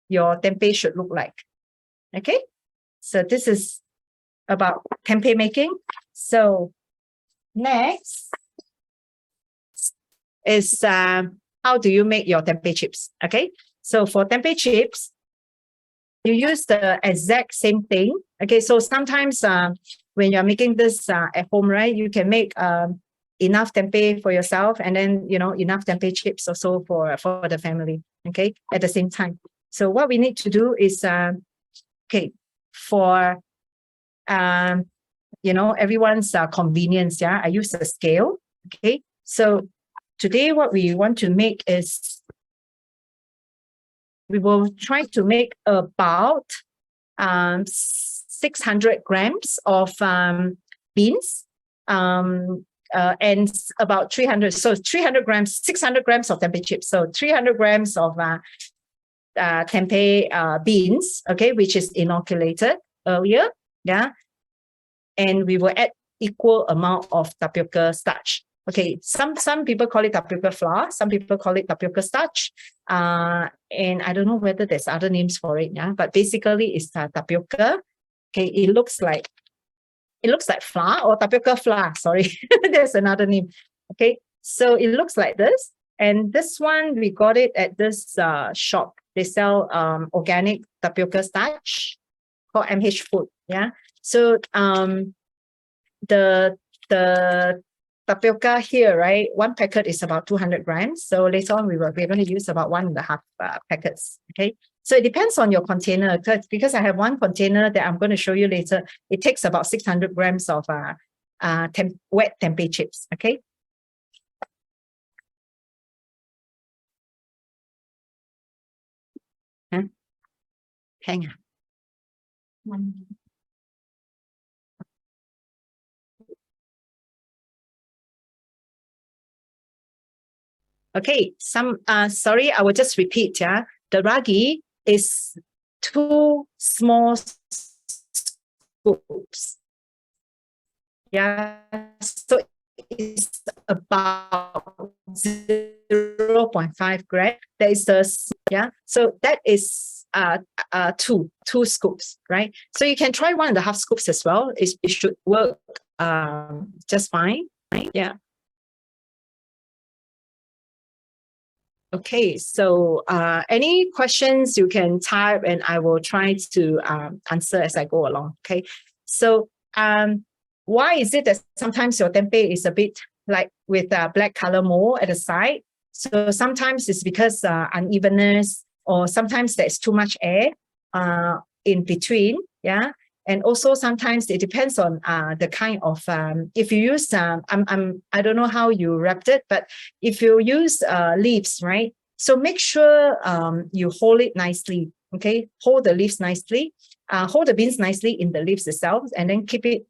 your tempeh should look like. Okay. So this is about tempeh making. So next is how do you make your tempeh chips? Okay. So for tempeh chips, you use the exact same thing. Okay. So sometimes when you're making this at home, right, you can make enough tempeh for yourself, and then, you know, enough tempeh chips also for the family, okay, at the same time. So what we need to do is okay, for you know, everyone's convenience, yeah, I use a scale. Okay, so today what we want to make is, we will try to make about 600 grams of beans, and about 300, so 300 grams, 600 grams of tempeh chips. So 300 grams of tempeh beans, okay, which is inoculated earlier, yeah. And we will add equal amount of tapioca starch. Okay, some people call it tapioca flour, some people call it tapioca starch, and I don't know whether there's other names for it, yeah. But basically, it's tapioca. Okay, it looks like flour, or tapioca flour. Sorry, there's another name. Okay, so it looks like this, and this one we got it at this shop. They sell organic tapioca starch called MH Food. Yeah, so the tapioca here, right? One packet is about 200 grams. So later on, we're going to use about 1.5 packets. Okay. So it depends on your container, because I have one container that I'm going to show you later. It takes about 600 grams of wet tempeh chips. Okay. Huh? Hang on. Okay, sorry, I will just repeat. Yeah, the ragi is 2 small scoops. Yeah, so it's about 0.5 grams. There is the, yeah, so that is two scoops, right? So you can try 1.5 scoops as well. It should work just fine. Yeah. Okay, so any questions you can type and I will try to answer as I go along. Okay, so why is it that sometimes your tempeh is a bit like with black color mold at the side? So sometimes it's because unevenness, or sometimes there's too much air in between. Yeah. And also sometimes it depends on the kind of if you use I don't know how you wrapped it, but if you use leaves, right? So make sure you hold it nicely. Okay, hold the leaves nicely, hold the beans nicely in the leaves itself, and then keep it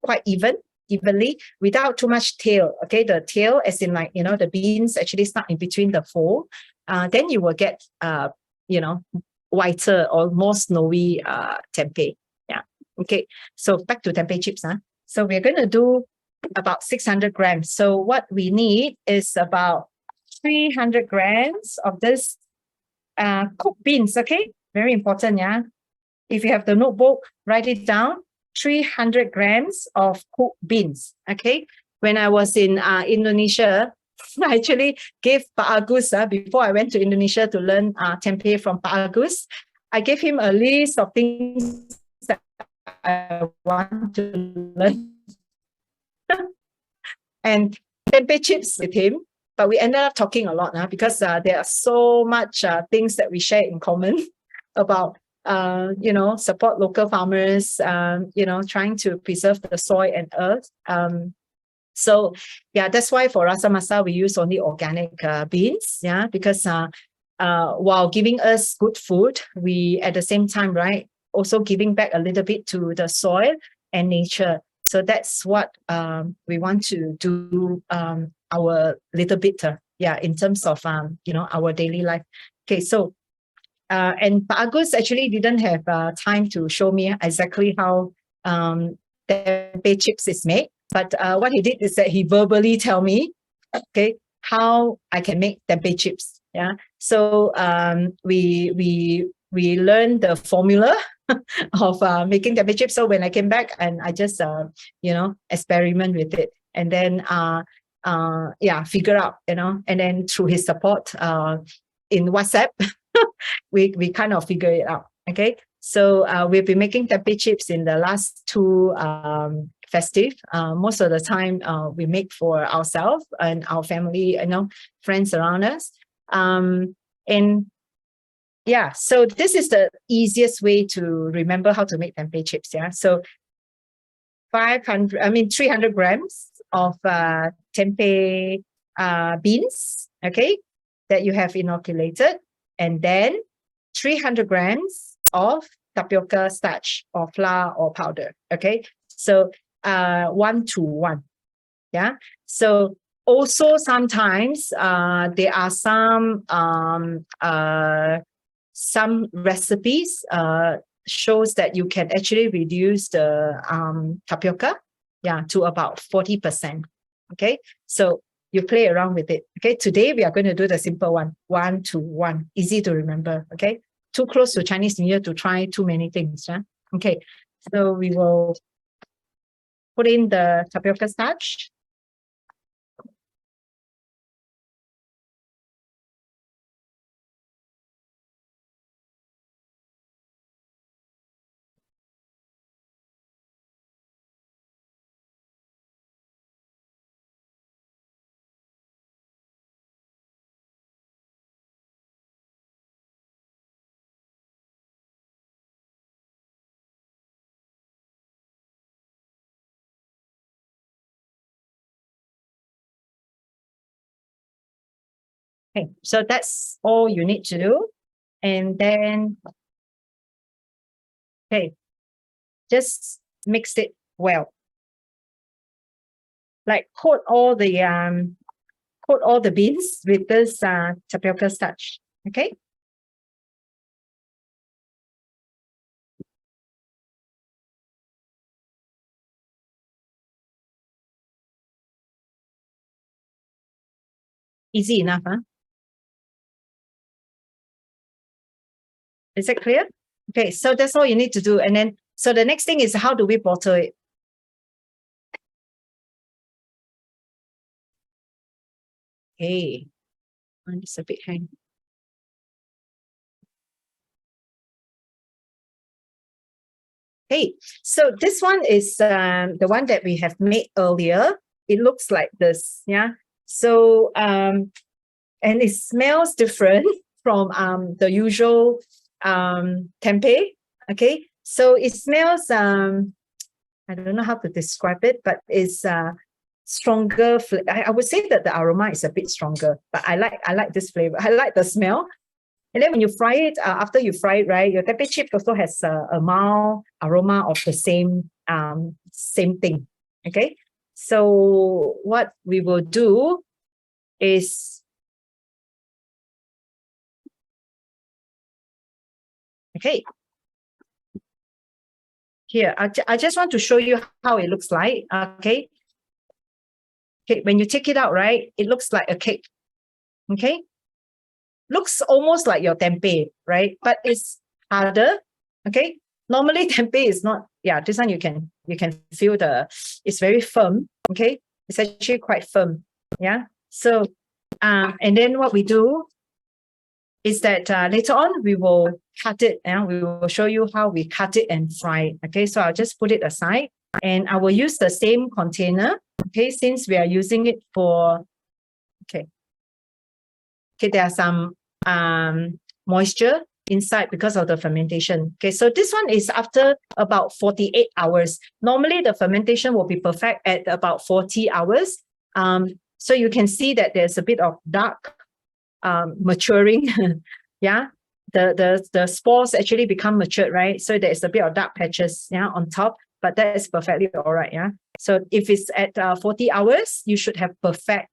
quite evenly without too much tail. Okay, the tail, as in like the beans actually start in between the fold. Then you will get whiter or more snowy tempeh. Yeah. Okay. So back to tempeh chips. So we're going to do about 600 grams. So what we need is about 300 grams of this cooked beans. Okay. Very important. Yeah. If you have the notebook, write it down. 300 grams of cooked beans. Okay. When I was in Indonesia, I actually gave Pak Agus, before I went to Indonesia to learn tempeh from Pak Agus, I gave him a list of things that I want to learn. And tempeh chips with him, but we ended up talking a lot because there are so much things that we share in common about support local farmers, trying to preserve the soil and earth. So yeah, that's why for Rasa Masa we use only organic beans, because while giving us good food, we at the same time, right, also giving back a little bit to the soil and nature. So that's what we want to do our little bit, in terms of our daily life. Okay, so and Pak Agus actually didn't have time to show me exactly how tempeh chips is made. But what he did is that he verbally tell me, okay, how I can make tempeh chips. Yeah. So we learned the formula of making tempeh chips. So when I came back and I just experiment with it, and then figure out, and then through his support in WhatsApp, we kind of figure it out. Okay. So we've been making tempeh chips in the last two festive. Most of the time we make for ourselves and our family, friends around us. And yeah, so this is the easiest way to remember how to make tempeh chips. Yeah. So 300 grams of tempeh beans, okay, that you have inoculated, and then 300 grams of tapioca starch or flour or powder. Okay, so 1:1. Yeah. So also sometimes there are some recipes shows that you can actually reduce the tapioca to about 40%. Okay, so you play around with it. Okay, today we are going to do the simple one, 1:1, easy to remember. Okay, too close to Chinese New Year to try too many things. Okay, so we will put in the tapioca starch. Okay, so that's all you need to do. And then, okay, just mix it well. Like coat all the beans with this tapioca starch. Okay. Easy enough, huh? Is it clear? Okay, so that's all you need to do. And then, so the next thing is, how do we bottle it? Okay. And it's a bit hang. Okay, so this one is the one that we have made earlier. It looks like this, yeah. So and it smells different from the usual tempeh. Okay, so it smells I don't know how to describe it, but it's stronger. I would say that the aroma is a bit stronger, but I like this flavor. I like the smell. And then when you fry it, after you fry it, right, your tempeh chip also has a mild aroma of the same thing. Okay, so what we will do is, okay, here I just want to show you how it looks like. Okay, when you take it out, right, it looks like a cake. Okay, looks almost like your tempeh, right? But it's harder. Okay. Normally tempeh is not, yeah, this one you can feel it's very firm. Okay. It's actually quite firm. Yeah. So and then what we do is that later on we will cut it and we will show you how we cut it and fry it. Okay. So I'll just put it aside and I will use the same container. Okay, since we are using it for, okay, there are some moisture inside because of the fermentation. Okay, so this one is after about 48 hours. Normally the fermentation will be perfect at about 40 hours. So you can see that there's a bit of dark maturing. Yeah, the spores actually become matured, right? So there's a bit of dark patches, yeah, on top, but that is perfectly all right. Yeah, so if it's at 40 hours, you should have perfect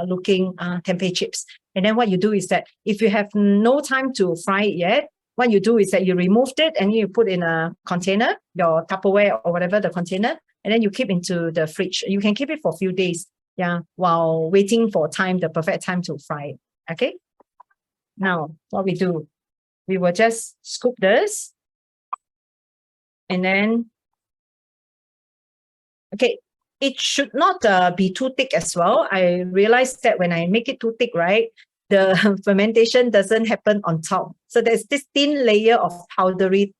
looking tempeh chips. And then what you do is that if you have no time to fry it yet, what you do is that you removed it and you put in a container, your Tupperware or whatever the container, and then you keep into the fridge. You can keep it for a few days, yeah, while waiting for the perfect time to fry it. Okay. Now what we do, we will just scoop this, and then, okay, it should not be too thick as well. I realized that when I make it too thick, right, the fermentation doesn't happen on top. So there's this thin layer of powdery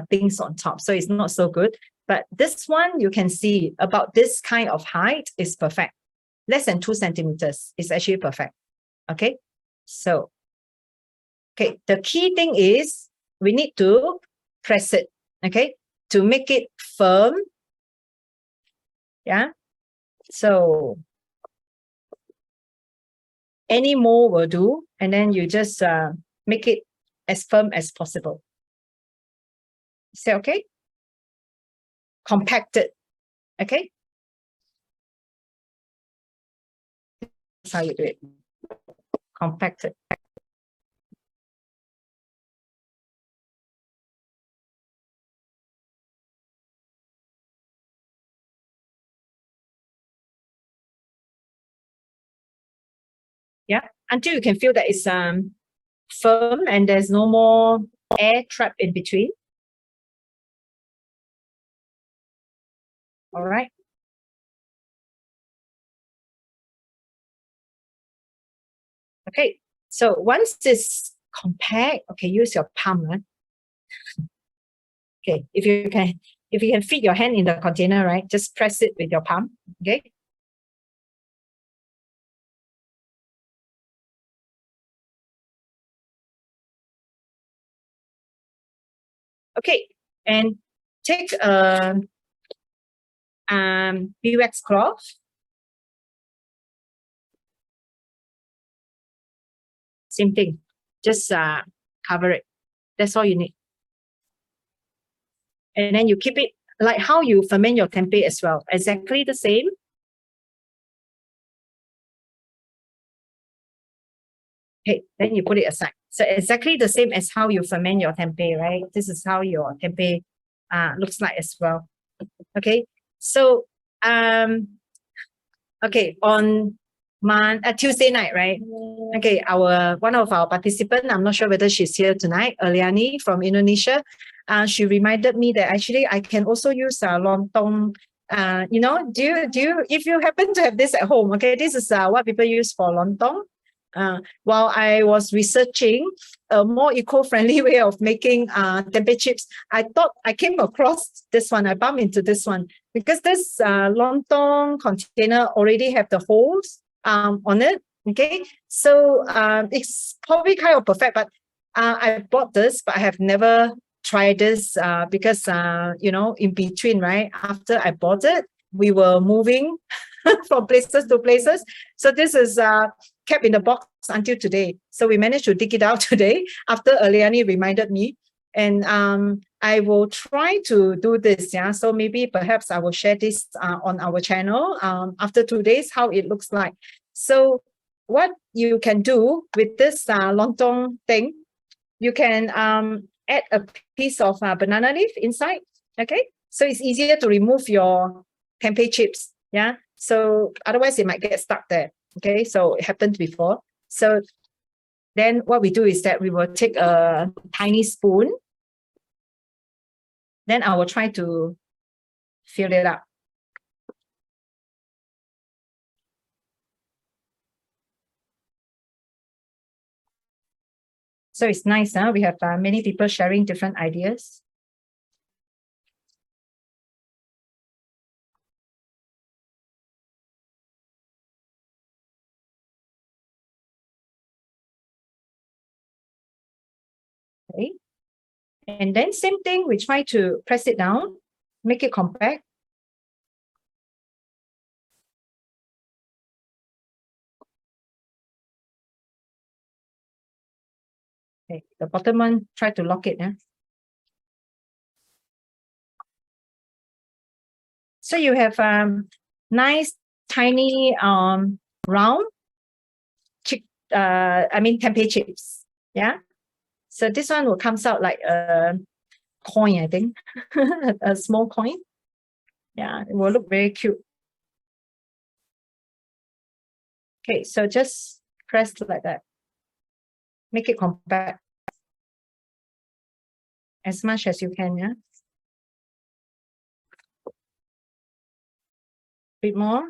things on top. So it's not so good. But this one, you can see about this kind of height is perfect. Less than 2 centimeters is actually perfect. Okay. So, okay, the key thing is we need to press it, okay, to make it firm. Yeah. So any more will do. And then you just make it as firm as possible. Is that okay? Compact it. Okay. That's how you do it. Compact it. Yeah, until you can feel that it's firm and there's no more air trapped in between. All right. Okay, so once it's compact, okay, use your palm. Okay, if you can fit your hand in the container, right, just press it with your palm. Okay. Okay, and take a beeswax cloth. Same thing, just cover it. That's all you need. And then you keep it like how you ferment your tempeh as well, exactly the same. Okay, then you put it aside. So exactly the same as how you ferment your tempeh, right? This is how your tempeh looks like as well. Okay, so okay, on Tuesday night, right? Okay, one of our participants, I'm not sure whether she's here tonight, Eliani from Indonesia, she reminded me that actually I can also use lontong. You know, do you if you happen to have this at home, okay, this is what people use for lontong. while I was researching a more eco-friendly way of making tempeh chips, I thought I came across this one. I bumped into this one because this lontong container already have the holes on it. Okay, so it's probably kind of perfect, but I bought this, but I have never tried this because you know, in between, right, after I bought it, we were moving from places to places. So this is kept in the box until today. So we managed to dig it out today after Eliani reminded me. And I will try to do this. Yeah. So maybe perhaps I will share this on our channel after 2 days, how it looks like. So what you can do with this lontong thing, you can add a piece of banana leaf inside. Okay. So it's easier to remove your tempeh chips. Yeah. So otherwise it might get stuck there. Okay. So it happened before. So then what we do is that we will take a tiny spoon. Then I will try to fill it up. So it's nice. We have many people sharing different ideas. Okay. And then same thing, we try to press it down, make it compact. Okay, the bottom one, try to lock it. Yeah. So you have nice, tiny, round tempeh chips. Yeah. So this one will comes out like a coin, I think, a small coin. Yeah, it will look very cute. Okay, so just press like that. Make it compact as much as you can. Yeah. Bit more.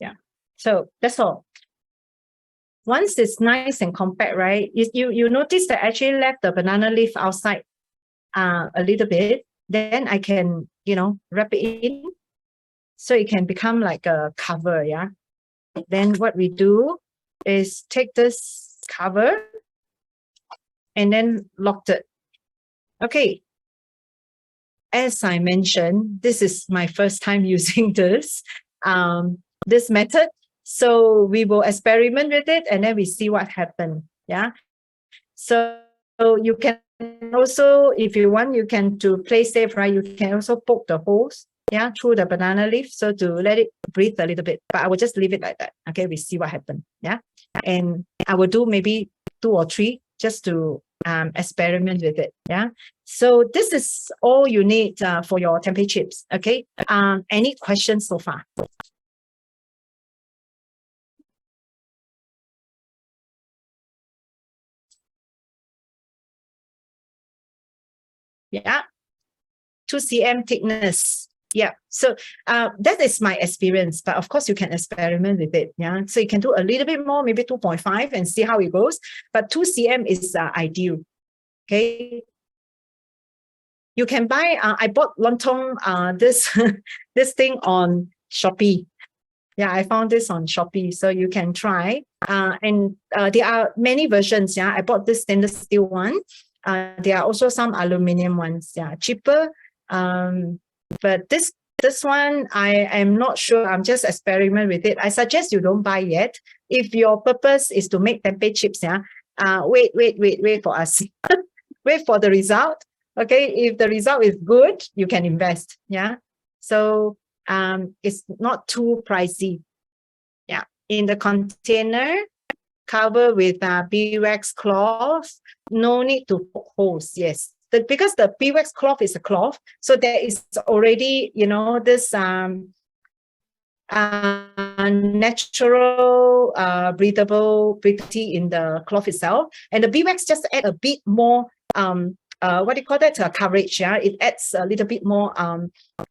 Yeah. So that's all. Once it's nice and compact, right? You notice that I actually left the banana leaf outside a little bit. Then I can, you know, wrap it in. So it can become like a cover. Yeah. Then what we do is take this cover and then lock it. Okay. As I mentioned, this is my first time using this method. So we will experiment with it and then we see what happens. Yeah. So you can also, if you want, you can to play safe, right? You can also poke the holes, yeah, through the banana leaf. So to let it breathe a little bit, but I will just leave it like that. Okay, we see what happens. Yeah. And I will do maybe 2 or 3 just to experiment with it. Yeah. So this is all you need for your tempeh chips. Okay. Any questions so far? Yeah. 2 cm thickness. Yeah. So that is my experience, but of course you can experiment with it. Yeah. So you can do a little bit more, maybe 2.5 and see how it goes. But 2 cm is ideal. Okay. You can buy, I bought lontong, this, this thing on Shopee. Yeah, I found this on Shopee. So you can try. And there are many versions. Yeah, I bought this stainless steel one. There are also some aluminum ones. Yeah, cheaper. But this one, I am not sure. I'm just experiment with it. I suggest you don't buy yet. If your purpose is to make tempeh chips, yeah, wait for us. Wait for the result. Okay, if the result is good, you can invest. Yeah. So it's not too pricey. Yeah. In the container, cover with beeswax cloth. No need to poke holes. Yes. Because the beeswax cloth is a cloth, so there is already, you know, this natural breathability in the cloth itself, and the beeswax just add a bit more what do you call that, coverage. Yeah, it adds a little bit more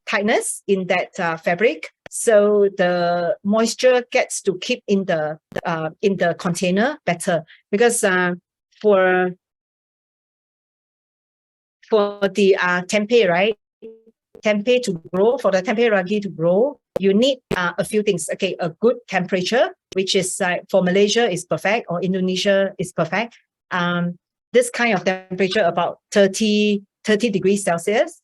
tightness in that fabric, so the moisture gets to keep in the container better, because for the tempeh, right? Tempeh to grow, for the tempeh ragi to grow, you need a few things. Okay, a good temperature, which is for Malaysia is perfect, or Indonesia is perfect. This kind of temperature, about 30 degrees Celsius,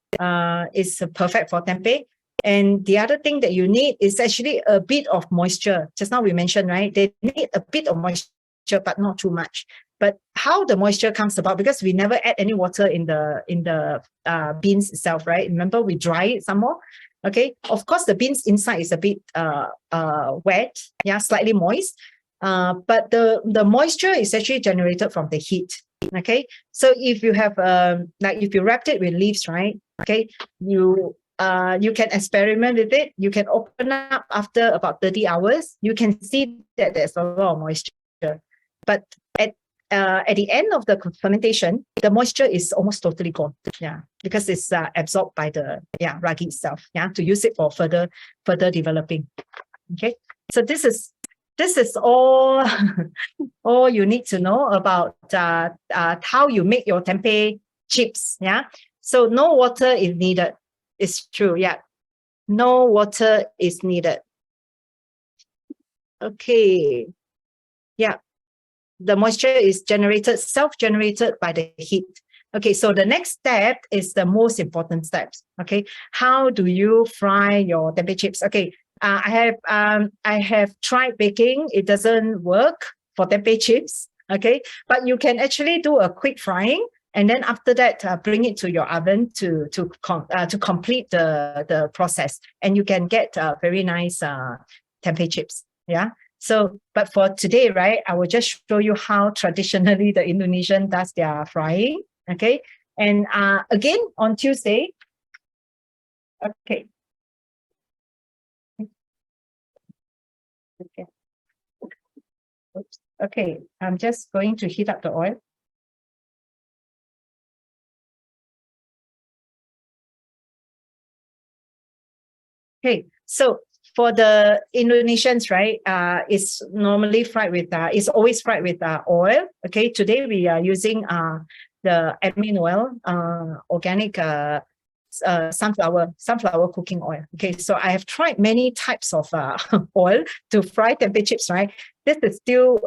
is perfect for tempeh. And the other thing that you need is actually a bit of moisture. Just now we mentioned, right? They need a bit of moisture, but not too much. But how the moisture comes about, because we never add any water in the beans itself, right? Remember, we dry it some more. Okay, of course the beans inside is a bit wet, yeah, slightly moist, but the moisture is actually generated from the heat. Okay, so if you have like if you wrapped it with leaves, right? Okay, you can experiment with it. You can open up after about 30 hours. You can see that there's a lot of moisture, but at the end of the fermentation, the moisture is almost totally gone. Yeah, because it's absorbed by the ragi itself. Yeah, to use it for further developing. Okay, so this is all all you need to know about how you make your tempeh chips. Yeah, so no water is needed. It's true. Yeah, no water is needed. Okay. Yeah. The moisture is self-generated by the heat. Okay, so the next step is the most important steps. Okay, how do you fry your tempeh chips? Okay, I have tried baking. It doesn't work for tempeh chips. Okay, but you can actually do a quick frying, and then after that, bring it to your oven to complete the process, and you can get very nice tempeh chips. Yeah. So, but for today, right, I will just show you how traditionally the Indonesian does their frying. Okay, and again on Tuesday. Okay. Okay. Oops. Okay, I'm just going to heat up the oil. Okay, so for the Indonesians, right, it's normally fried with it's always fried with oil. Okay, today we are using the admin oil, organic sunflower cooking oil. Okay, so I have tried many types of oil to fry tempeh chips, right? This is still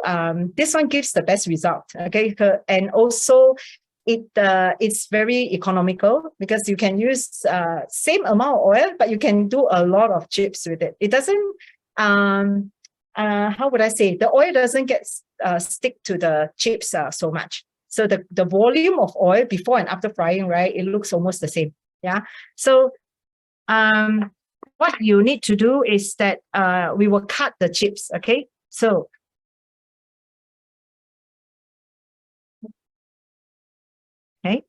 this one gives the best result. Okay, and also it's very economical, because you can use same amount of oil, but you can do a lot of chips with it. It doesn't how would I say, the oil doesn't get stick to the chips so much. So the volume of oil before and after frying, right, it looks almost the same. Yeah. So what you need to do is that we will cut the chips. Okay, so okay.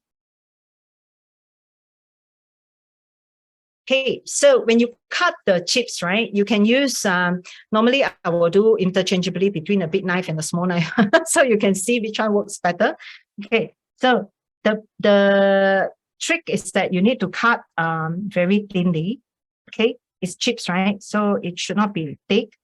Okay, so when you cut the chips, right, you can use, normally I will do interchangeably between a big knife and a small knife, so you can see which one works better. Okay, so the trick is that you need to cut very thinly. Okay, it's chips, right, so it should not be thick.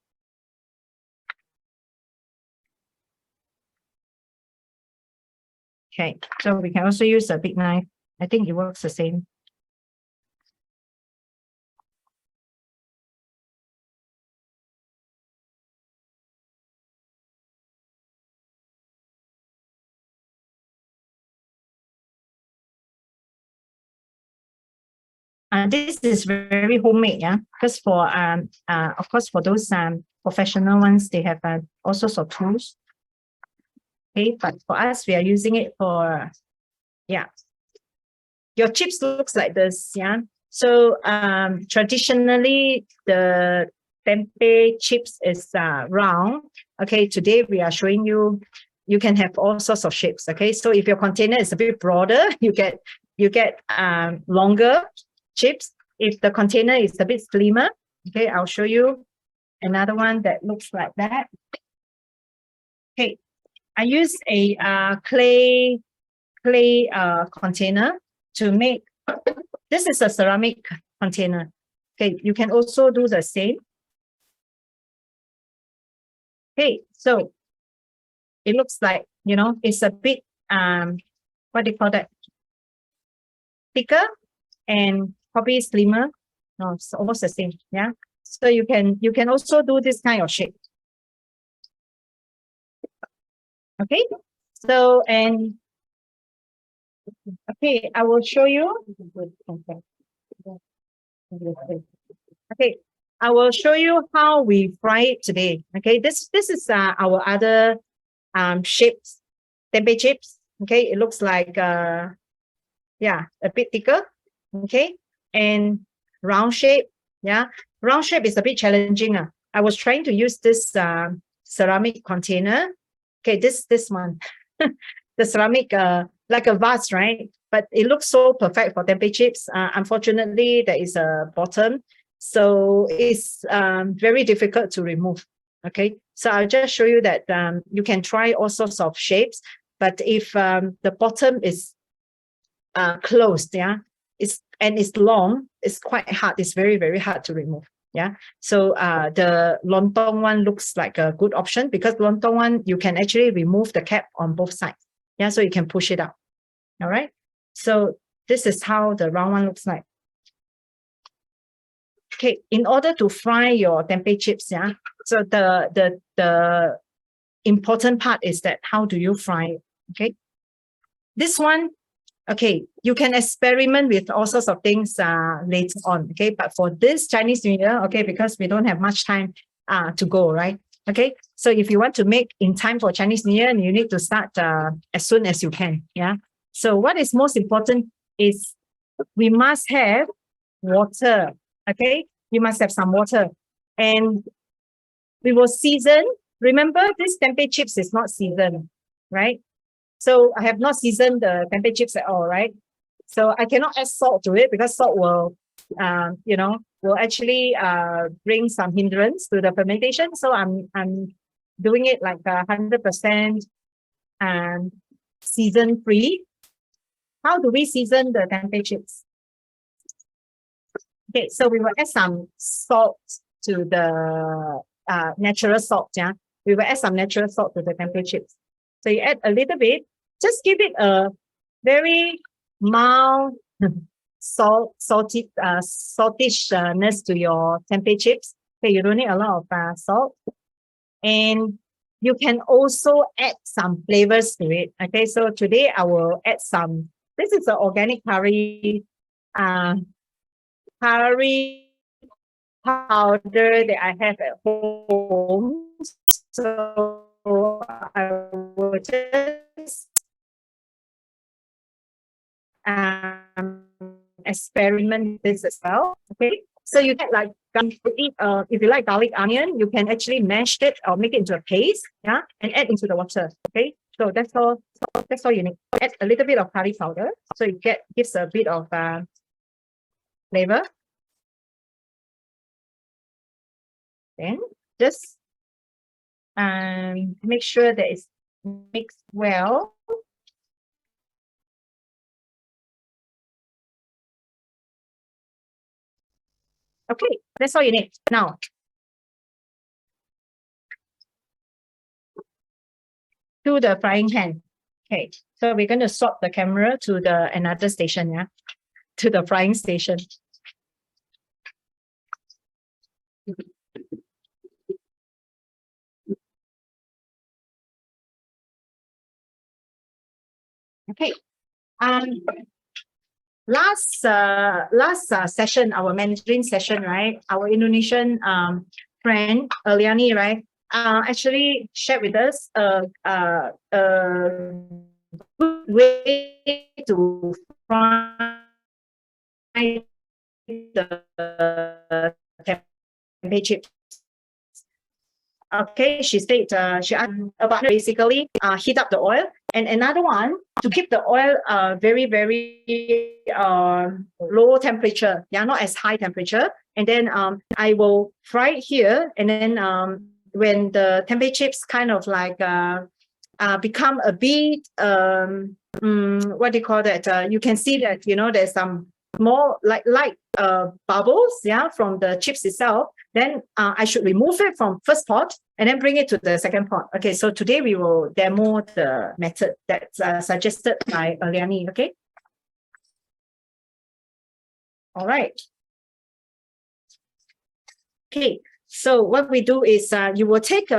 Okay, so we can also use a big knife. I think it works the same. This is very homemade, yeah. Because for of course, for those professional ones, they have all sorts of tools. Okay, but for us, we are using it for, yeah. Your chips looks like this, yeah. So traditionally, the tempeh chips is round. Okay, today we are showing you. You can have all sorts of shapes. Okay, so if your container is a bit broader, you get longer chips. If the container is a bit slimmer, okay, I'll show you. another one that looks like that. Okay, I use a clay container to make. This is a ceramic container. Okay, you can also do the same. Okay, so it looks like, you know, it's a bit what do you call that? Thicker and probably slimmer. No, it's almost the same. Yeah. So you can also do this kind of shape. Okay. So okay, I will show you. Okay, I will show you how we fry it today. Okay, this is our other shapes, tempeh chips. Okay, it looks like yeah, a bit thicker. Okay, and round shape. Yeah, round shape is a bit challenging. I was trying to use this ceramic container. Okay, this one, the ceramic like a vase, right? But it looks so perfect for tempeh chips. Unfortunately, there is a bottom, so it's very difficult to remove. Okay, so I'll just show you that you can try all sorts of shapes, but if the bottom is closed, yeah, it's long, it's quite hard. It's very, very hard to remove. Yeah, so the lontong one looks like a good option because lontong one you can actually remove the cap on both sides. Yeah, so you can push it out. All right. So this is how the round one looks like. Okay, in order to fry your tempeh chips, yeah. So the important part is that how do you fry it? Okay. This one, okay, you can experiment with all sorts of things later on. Okay, but for this Chinese New Year, okay, because we don't have much time to go, right? Okay, so if you want to make in time for Chinese New Year, you need to start as soon as you can. Yeah. So what is most important is we must have water. Okay, you must have some water, and we will season. Remember, this tempeh chips is not seasoned, right? So I have not seasoned the tempeh chips at all, right? So I cannot add salt to it because salt will, you know, will actually bring some hindrance to the fermentation. So I'm doing it like 100% season free. How do we season the tempeh chips? Okay, so we will add some salt to the natural salt. Yeah, we will add some natural salt to the tempeh chips. So you add a little bit. Just give it a very mild saltishness to your tempeh chips. Okay, you don't need a lot of salt. And you can also add some flavors to it. Okay, so today I will add some. This is an organic curry powder that I have at home. So I will just experiment this as well. Okay, so you get like if you like garlic onion, you can actually mash it or make it into a paste, yeah, and add into the water. Okay, so that's all you need. Add a little bit of curry powder so it gives a bit of flavor. Then just make sure that it's mixed well. Okay, that's all you need. Now, to the frying pan. Okay, so we're going to swap the camera to the another station, yeah, to the frying station. Okay. Last session, our Mandarin session, right? Our Indonesian friend Eliani, right? Actually shared with us a good way to fry the tempeh chips. Okay, she said she asked about basically heat up the oil, and another one to keep the oil very low temperature, yeah, not as high temperature. and then I will fry it here, and then when the tempeh chips kind of like become a bit what do you call that? You can see that, you know, there's some more light bubbles, yeah, from the chips itself. Then I should remove it from first pot and then bring it to the second pot. Okay, so today we will demo the method that's suggested by Eliani. Okay. All right. Okay, so what we do is you will take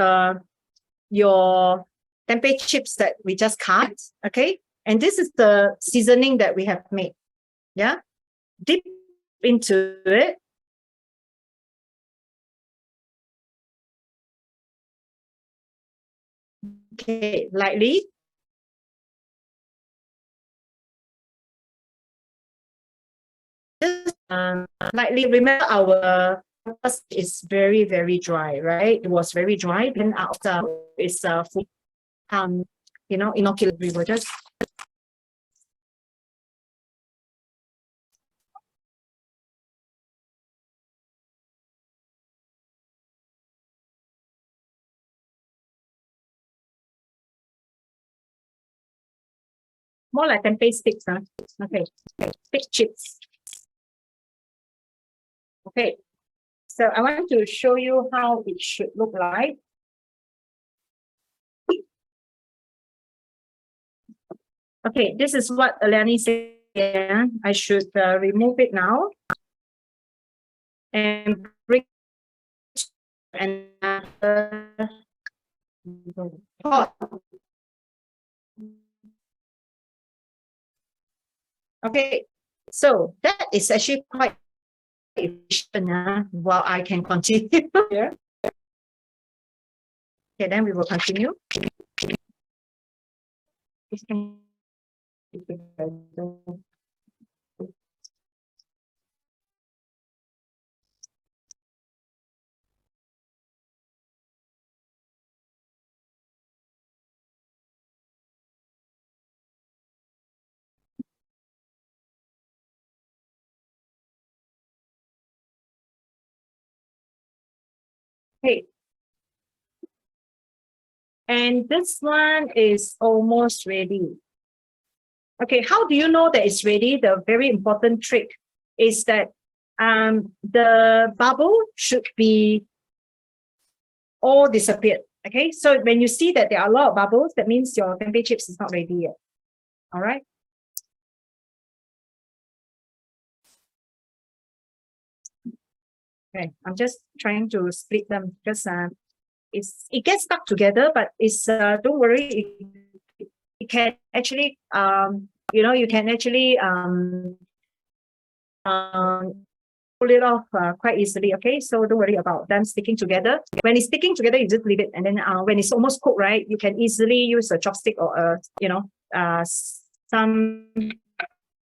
your tempeh chips that we just cut, okay? And this is the seasoning that we have made, yeah? Dip into it. Okay, lightly. Just lightly. Remember, our pasta is very, very dry, right? It was very dry. Then after it's full, you know, inoculate. We will just more like tempeh sticks, huh? Okay, thick chips. Okay, so I want to show you how it should look like. Okay, this is what Eliani said. Yeah, I should remove it now and bring another pot. Okay, so that is actually quite efficient. While I can continue here. Okay, then we will continue. Okay. And this one is almost ready. Okay, how do you know that it's ready? The very important trick is that the bubble should be all disappeared. Okay, so when you see that there are a lot of bubbles, that means your tempeh chips is not ready yet. All right. Okay, I'm just trying to split them because it gets stuck together, but it's don't worry, it can actually you know, you can actually pull it off quite easily. Okay, so don't worry about them sticking together. When it's sticking together, you just leave it, and then when it's almost cooked, right, you can easily use a chopstick or a, you know, some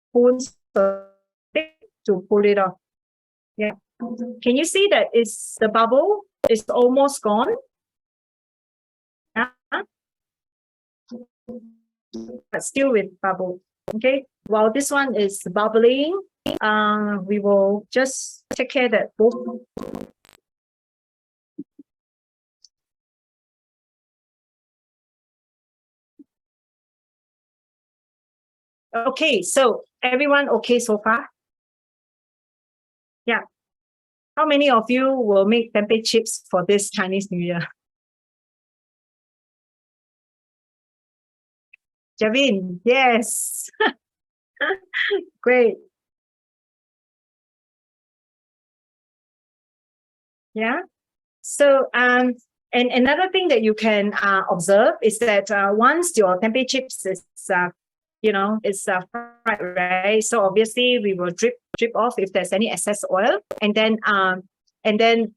spoons to pull it off. Yeah, can you see that it's the bubble is almost gone? Yeah, but still with bubble. Okay, while this one is bubbling, we will just take care that both. Okay, so everyone okay so far? Yeah. How many of you will make tempeh chips for this Chinese New Year? Javin, yes. Great. Yeah. So and another thing that you can observe is that once your tempeh chips is you know, it's fried, right? So obviously we will drip off if there's any excess oil, and then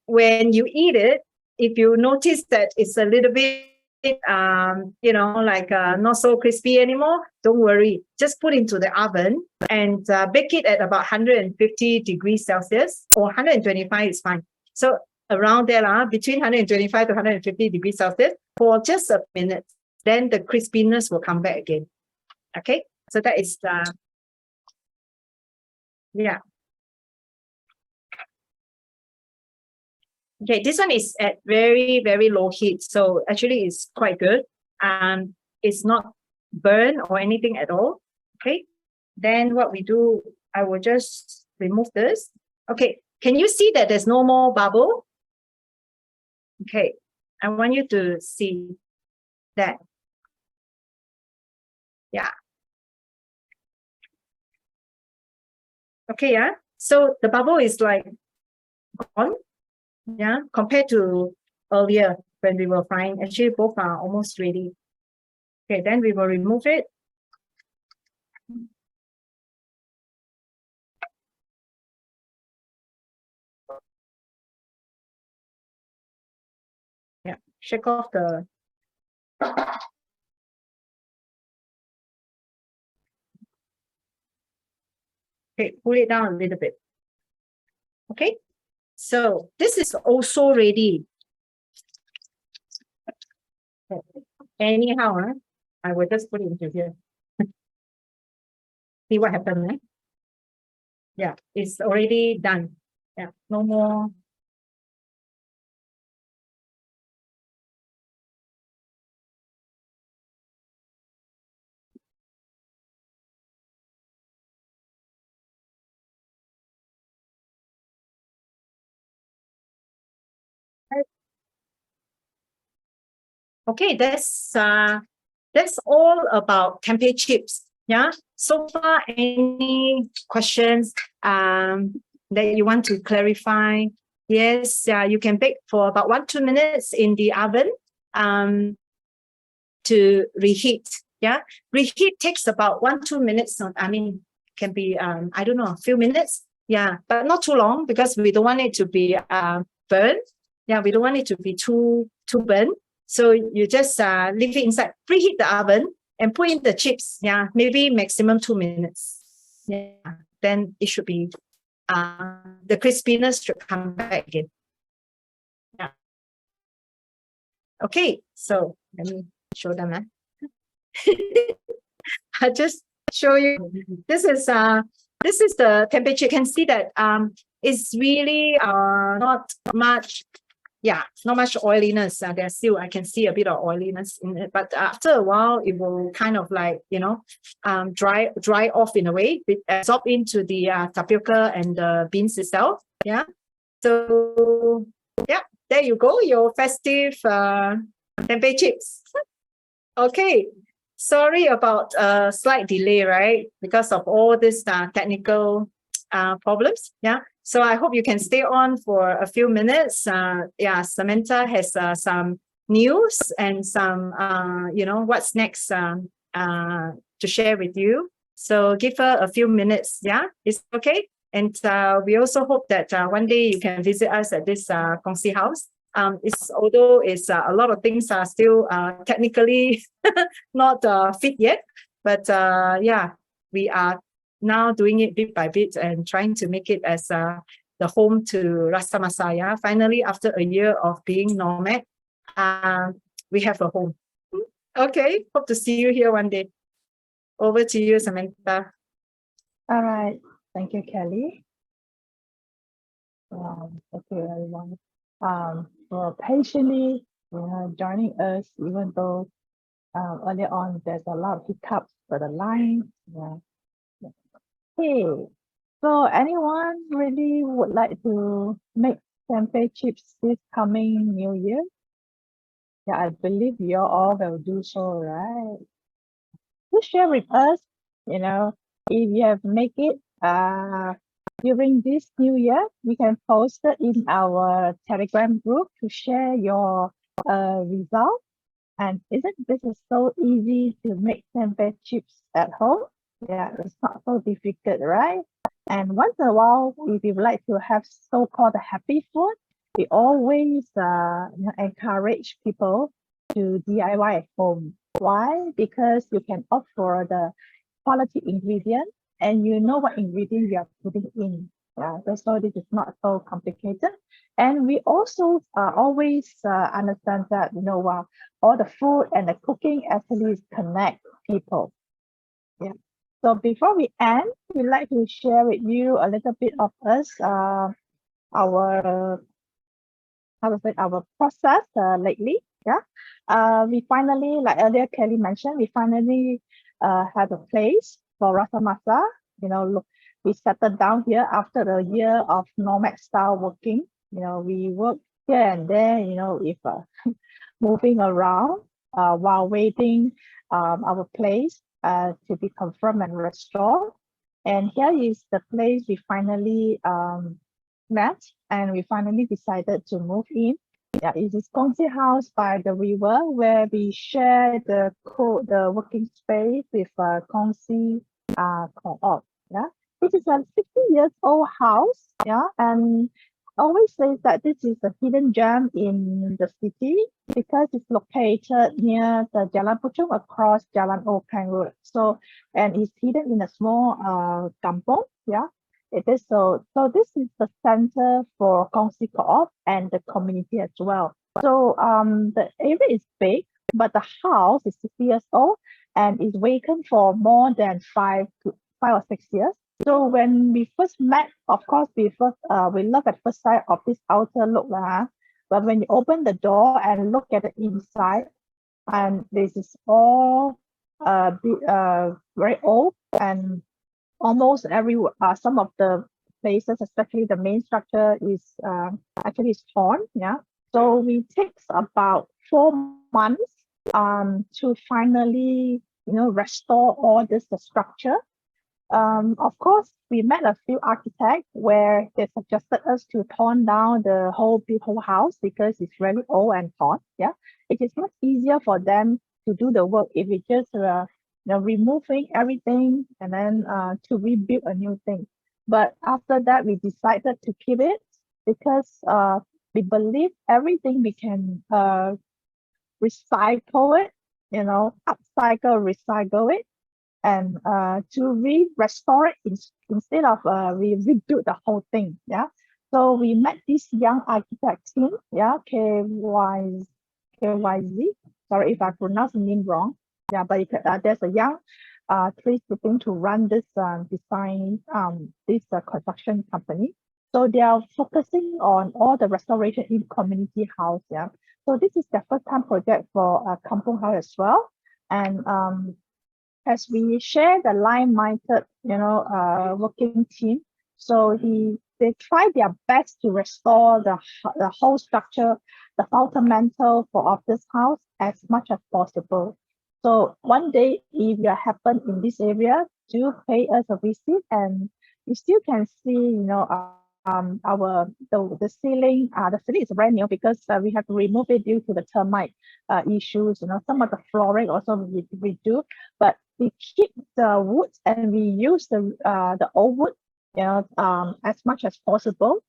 when you eat it, if you notice that it's a little bit you know, like not so crispy anymore, don't worry, just put into the oven and bake it at about 150 degrees Celsius, or 125 is fine. So around there, between 125 to 150 degrees Celsius for just a minute, then the crispiness will come back again. Okay, so that is, yeah. Okay, this one is at very, very low heat. So actually it's quite good. It's not burn or anything at all. Okay, then what we do, I will just remove this. Okay, can you see that there's no more bubble? Okay, I want you to see that. Yeah. Okay, yeah. So the bubble is like gone. Yeah, compared to earlier when we were frying. Actually, both are almost ready. Okay, then we will remove it. Yeah, shake off the. Okay, pull it down a little bit. Okay, so this is also ready. Anyhow, I will just put it into here. See what happened, eh? Yeah, it's already done. Yeah, no more. Okay, that's all about tempeh chips. Yeah. So far, any questions that you want to clarify? Yes, you can bake for about 1-2 minutes in the oven to reheat. Yeah, reheat takes about 1-2 minutes. I mean, can be I don't know, a few minutes. Yeah, but not too long because we don't want it to be burnt. Yeah, we don't want it to be too burnt. So you just leave it inside, preheat the oven and put in the chips. Yeah, maybe maximum 2 minutes. Yeah, then it should be the crispiness should come back again. Yeah. Okay, so let me show them. I just show you. This is the temperature. You can see that it's really not much. Yeah, not much oiliness. There's still, I can see a bit of oiliness in it, but after a while, it will kind of like, dry off in a way, absorb into the tapioca and the beans itself. Yeah. So, yeah, there you go, your festive tempeh chips. Okay. Sorry about a slight delay, right? Because of all these technical problems. Yeah. So I hope you can stay on for a few minutes. Yeah, Samantha has some news and some, what's next to share with you. So give her a few minutes. Yeah, it's okay. And we also hope that one day you can visit us at this Kongsi house. Although a lot of things are still technically not fit yet, but yeah, we are now doing it bit by bit and trying to make it as the home to Rasa Masaya. Finally, after a year of being nomad, we have a home. Okay, hope to see you here one day. Over to you, Samantha. All right. Thank you, Kelly. Thank you, everyone. For patiently, joining us, even though earlier on there's a lot of hiccups for the line. Yeah. Hey, so anyone really would like to make tempeh chips this coming New Year? Yeah, I believe you all will do so, right? Do share with us, if you have make it during this New Year, we can post it in our Telegram group to share your result. And isn't this is so easy to make tempeh chips at home? Yeah, it's not so difficult, right? And once in a while, if you like to have so-called happy food, we always encourage people to DIY at home. Why? Because you can opt for the quality ingredient and you know what ingredient you are putting in. Yeah, so this is not so complicated. And we also always understand that, all the food and the cooking actually connect people. Yeah. So before we end, we'd like to share with you a little bit of us, our how to say, our process lately. Yeah. We finally, like earlier Kelly mentioned, we finally had a place for Rasa Masa. Look, we settled down here after a year of nomad style working. We work here and there, if moving around while waiting our place to be confirmed and restored. And here is the place we finally met, and we finally decided to move in. Yeah, it is Kongsi House by the river, where we share the working space with Kongsi Co-op. Yeah, this is a 60 years old house. Yeah, and always says that this is a hidden gem in the city because it's located near the Jalan Puchong across Jalan Openg Road. So, and it's hidden in a small kampong. Yeah, it is so. So this is the center for Kongsi Co-op and the community as well. So the area is big, but the house is 60 years old and is vacant for more than 5 or 6 years. So when we first met, of course, we look at first sight of this outer look, but when you open the door and look at the inside, and this is all very old, and almost some of the places, especially the main structure, is actually is torn. Yeah, so we takes about 4 months to finally restore all this the structure. Of course, we met a few architects where they suggested us to torn down the whole house because it's really old and torn. Yeah, it is much easier for them to do the work if we just removing everything and then to rebuild a new thing. But after that, we decided to keep it because we believe everything we can recycle it, upcycle, recycle it, and to restore it instead of we rebuild the whole thing. Yeah. So we met this young architect team. Yeah, KYZ. Sorry if I pronounce the name wrong. Yeah, but there's a young three sitting to run this design this construction company. So they are focusing on all the restoration in community house. Yeah. So this is the first time project for Kampung House as well. And as we share the like-minded, working team, so they try their best to restore the whole structure, the fundamental of this house as much as possible. So one day, if you happen in this area, do pay us a visit, and you still can see, the ceiling. The ceiling is brand new because we have to remove it due to the termite issues. Some of the flooring also we do, but we keep the wood and we use the old wood, as much as possible.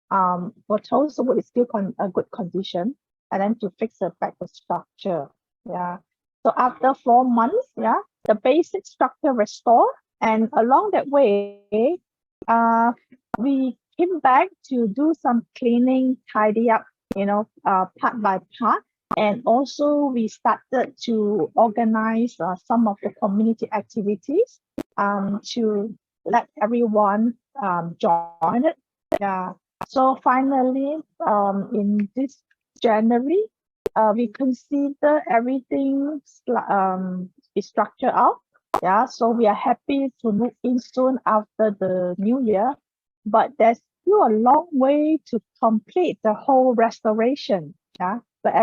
For those wood is still a good condition, and then to fix the back the structure. Yeah. So after 4 months, yeah, the basic structure restored, and along that way, we came back to do some cleaning, tidy up, part by part. And also we started to organize some of the community activities to let everyone join it. Yeah. So finally, in this January, we consider everything is structured out. Yeah. So we are happy to move in soon after the new year, but there's still a long way to complete the whole restoration. Yeah. But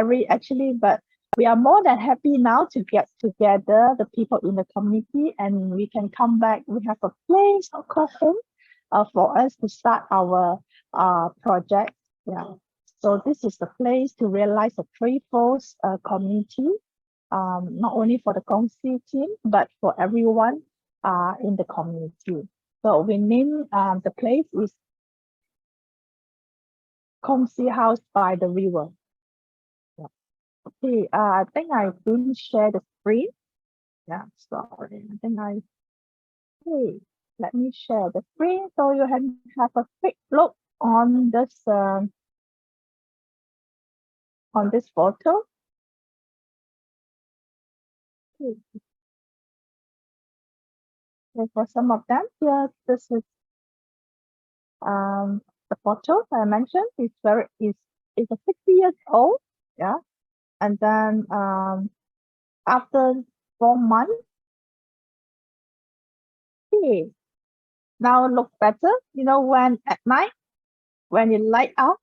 we are more than happy now to get together the people in the community, and we can come back. We have a place of home for us to start our project. Yeah. So this is the place to realize a threefold community, not only for the Kongsi team, but for everyone in the community. So we name the place is Kongsi House by the river. Yeah. Okay, I think I didn't share the screen. Yeah, sorry. I think okay, let me share the screen so you can have a quick look on this photo. Okay. So for some of them, here, this is the photo I mentioned. Is is a 60 years old. Yeah. And then after 4 months, hey, now look better. You know, when at night, when it light up,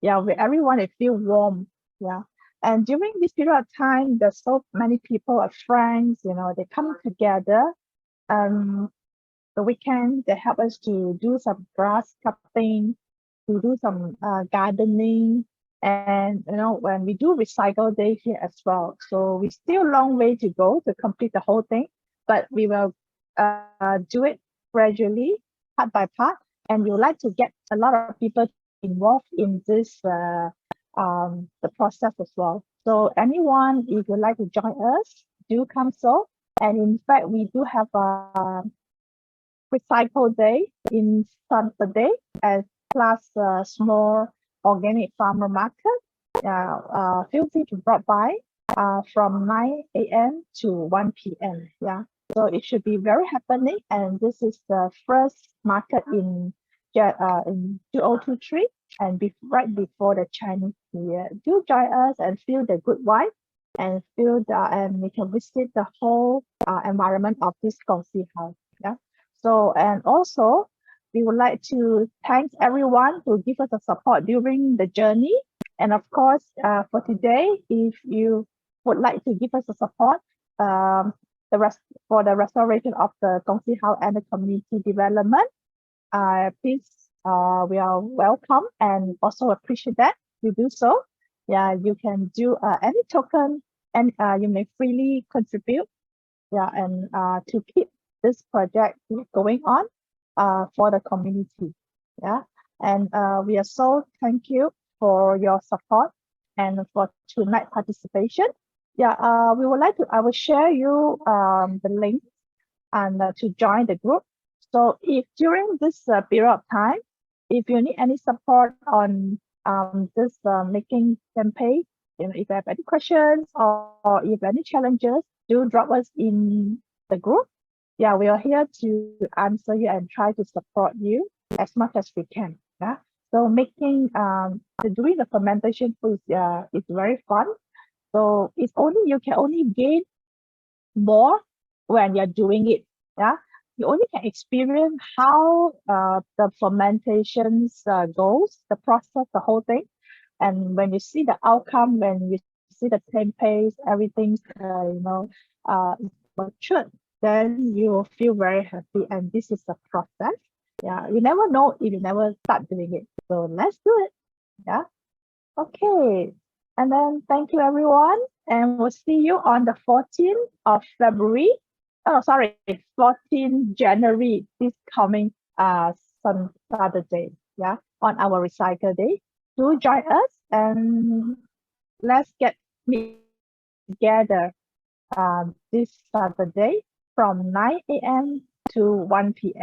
yeah, where everyone will feel warm. Yeah. And during this period of time, there's so many people, friends, you know, they come together. The weekend, they help us to do some grass cutting, to do some gardening. And, you know, when we do recycle day here as well. So we still long way to go to complete the whole thing, but we will do it gradually, part by part. And we would like to get a lot of people involved in this the process as well. So anyone, if you'd like to join us, do come so. And in fact, we do have a recycle day in Saturday as plus a small organic farmer market. Feel free to drop by from 9 a.m. to 1 p.m. Yeah, so it should be very happening, and this is the first market in 2023 and right before the Chinese New Year. Do join us and feel the good vibe and and we can visit the whole environment of this Gongxi house. Yeah. So, and also we would like to thank everyone who give us the support during the journey. And of course, for today, if you would like to give us the support, for the restoration of the Gongxi house and the community development, please, we are welcome and also appreciate that you do so. Yeah, you can do any token, and you may freely contribute. Yeah, and to keep this project going on for the community. Yeah, and we are so thank you for your support and for tonight participation. Yeah, we would like to, I will share you the link and to join the group. So if during this period of time, if you need any support on this making tempeh, you know, if you have any questions or if any challenges, do drop us in the group. Yeah, we are here to answer you and try to support you as much as we can. Yeah. So making doing the fermentation food is very fun. So it's only, you can only gain more when you're doing it. Yeah, you only can experience how the fermentations goes, the process, the whole thing. And when you see the outcome, when you see the tempeh, everything's matured, then you will feel very happy. And this is the process. Yeah, you never know if you never start doing it. So let's do it. Yeah. Okay. And then thank you everyone. And we'll see you on the 14th of February. Oh, sorry, 14th January, this coming Saturday. Yeah, on our recycle day. Do join us and let's meet together this Saturday from 9 a.m. to 1 p.m.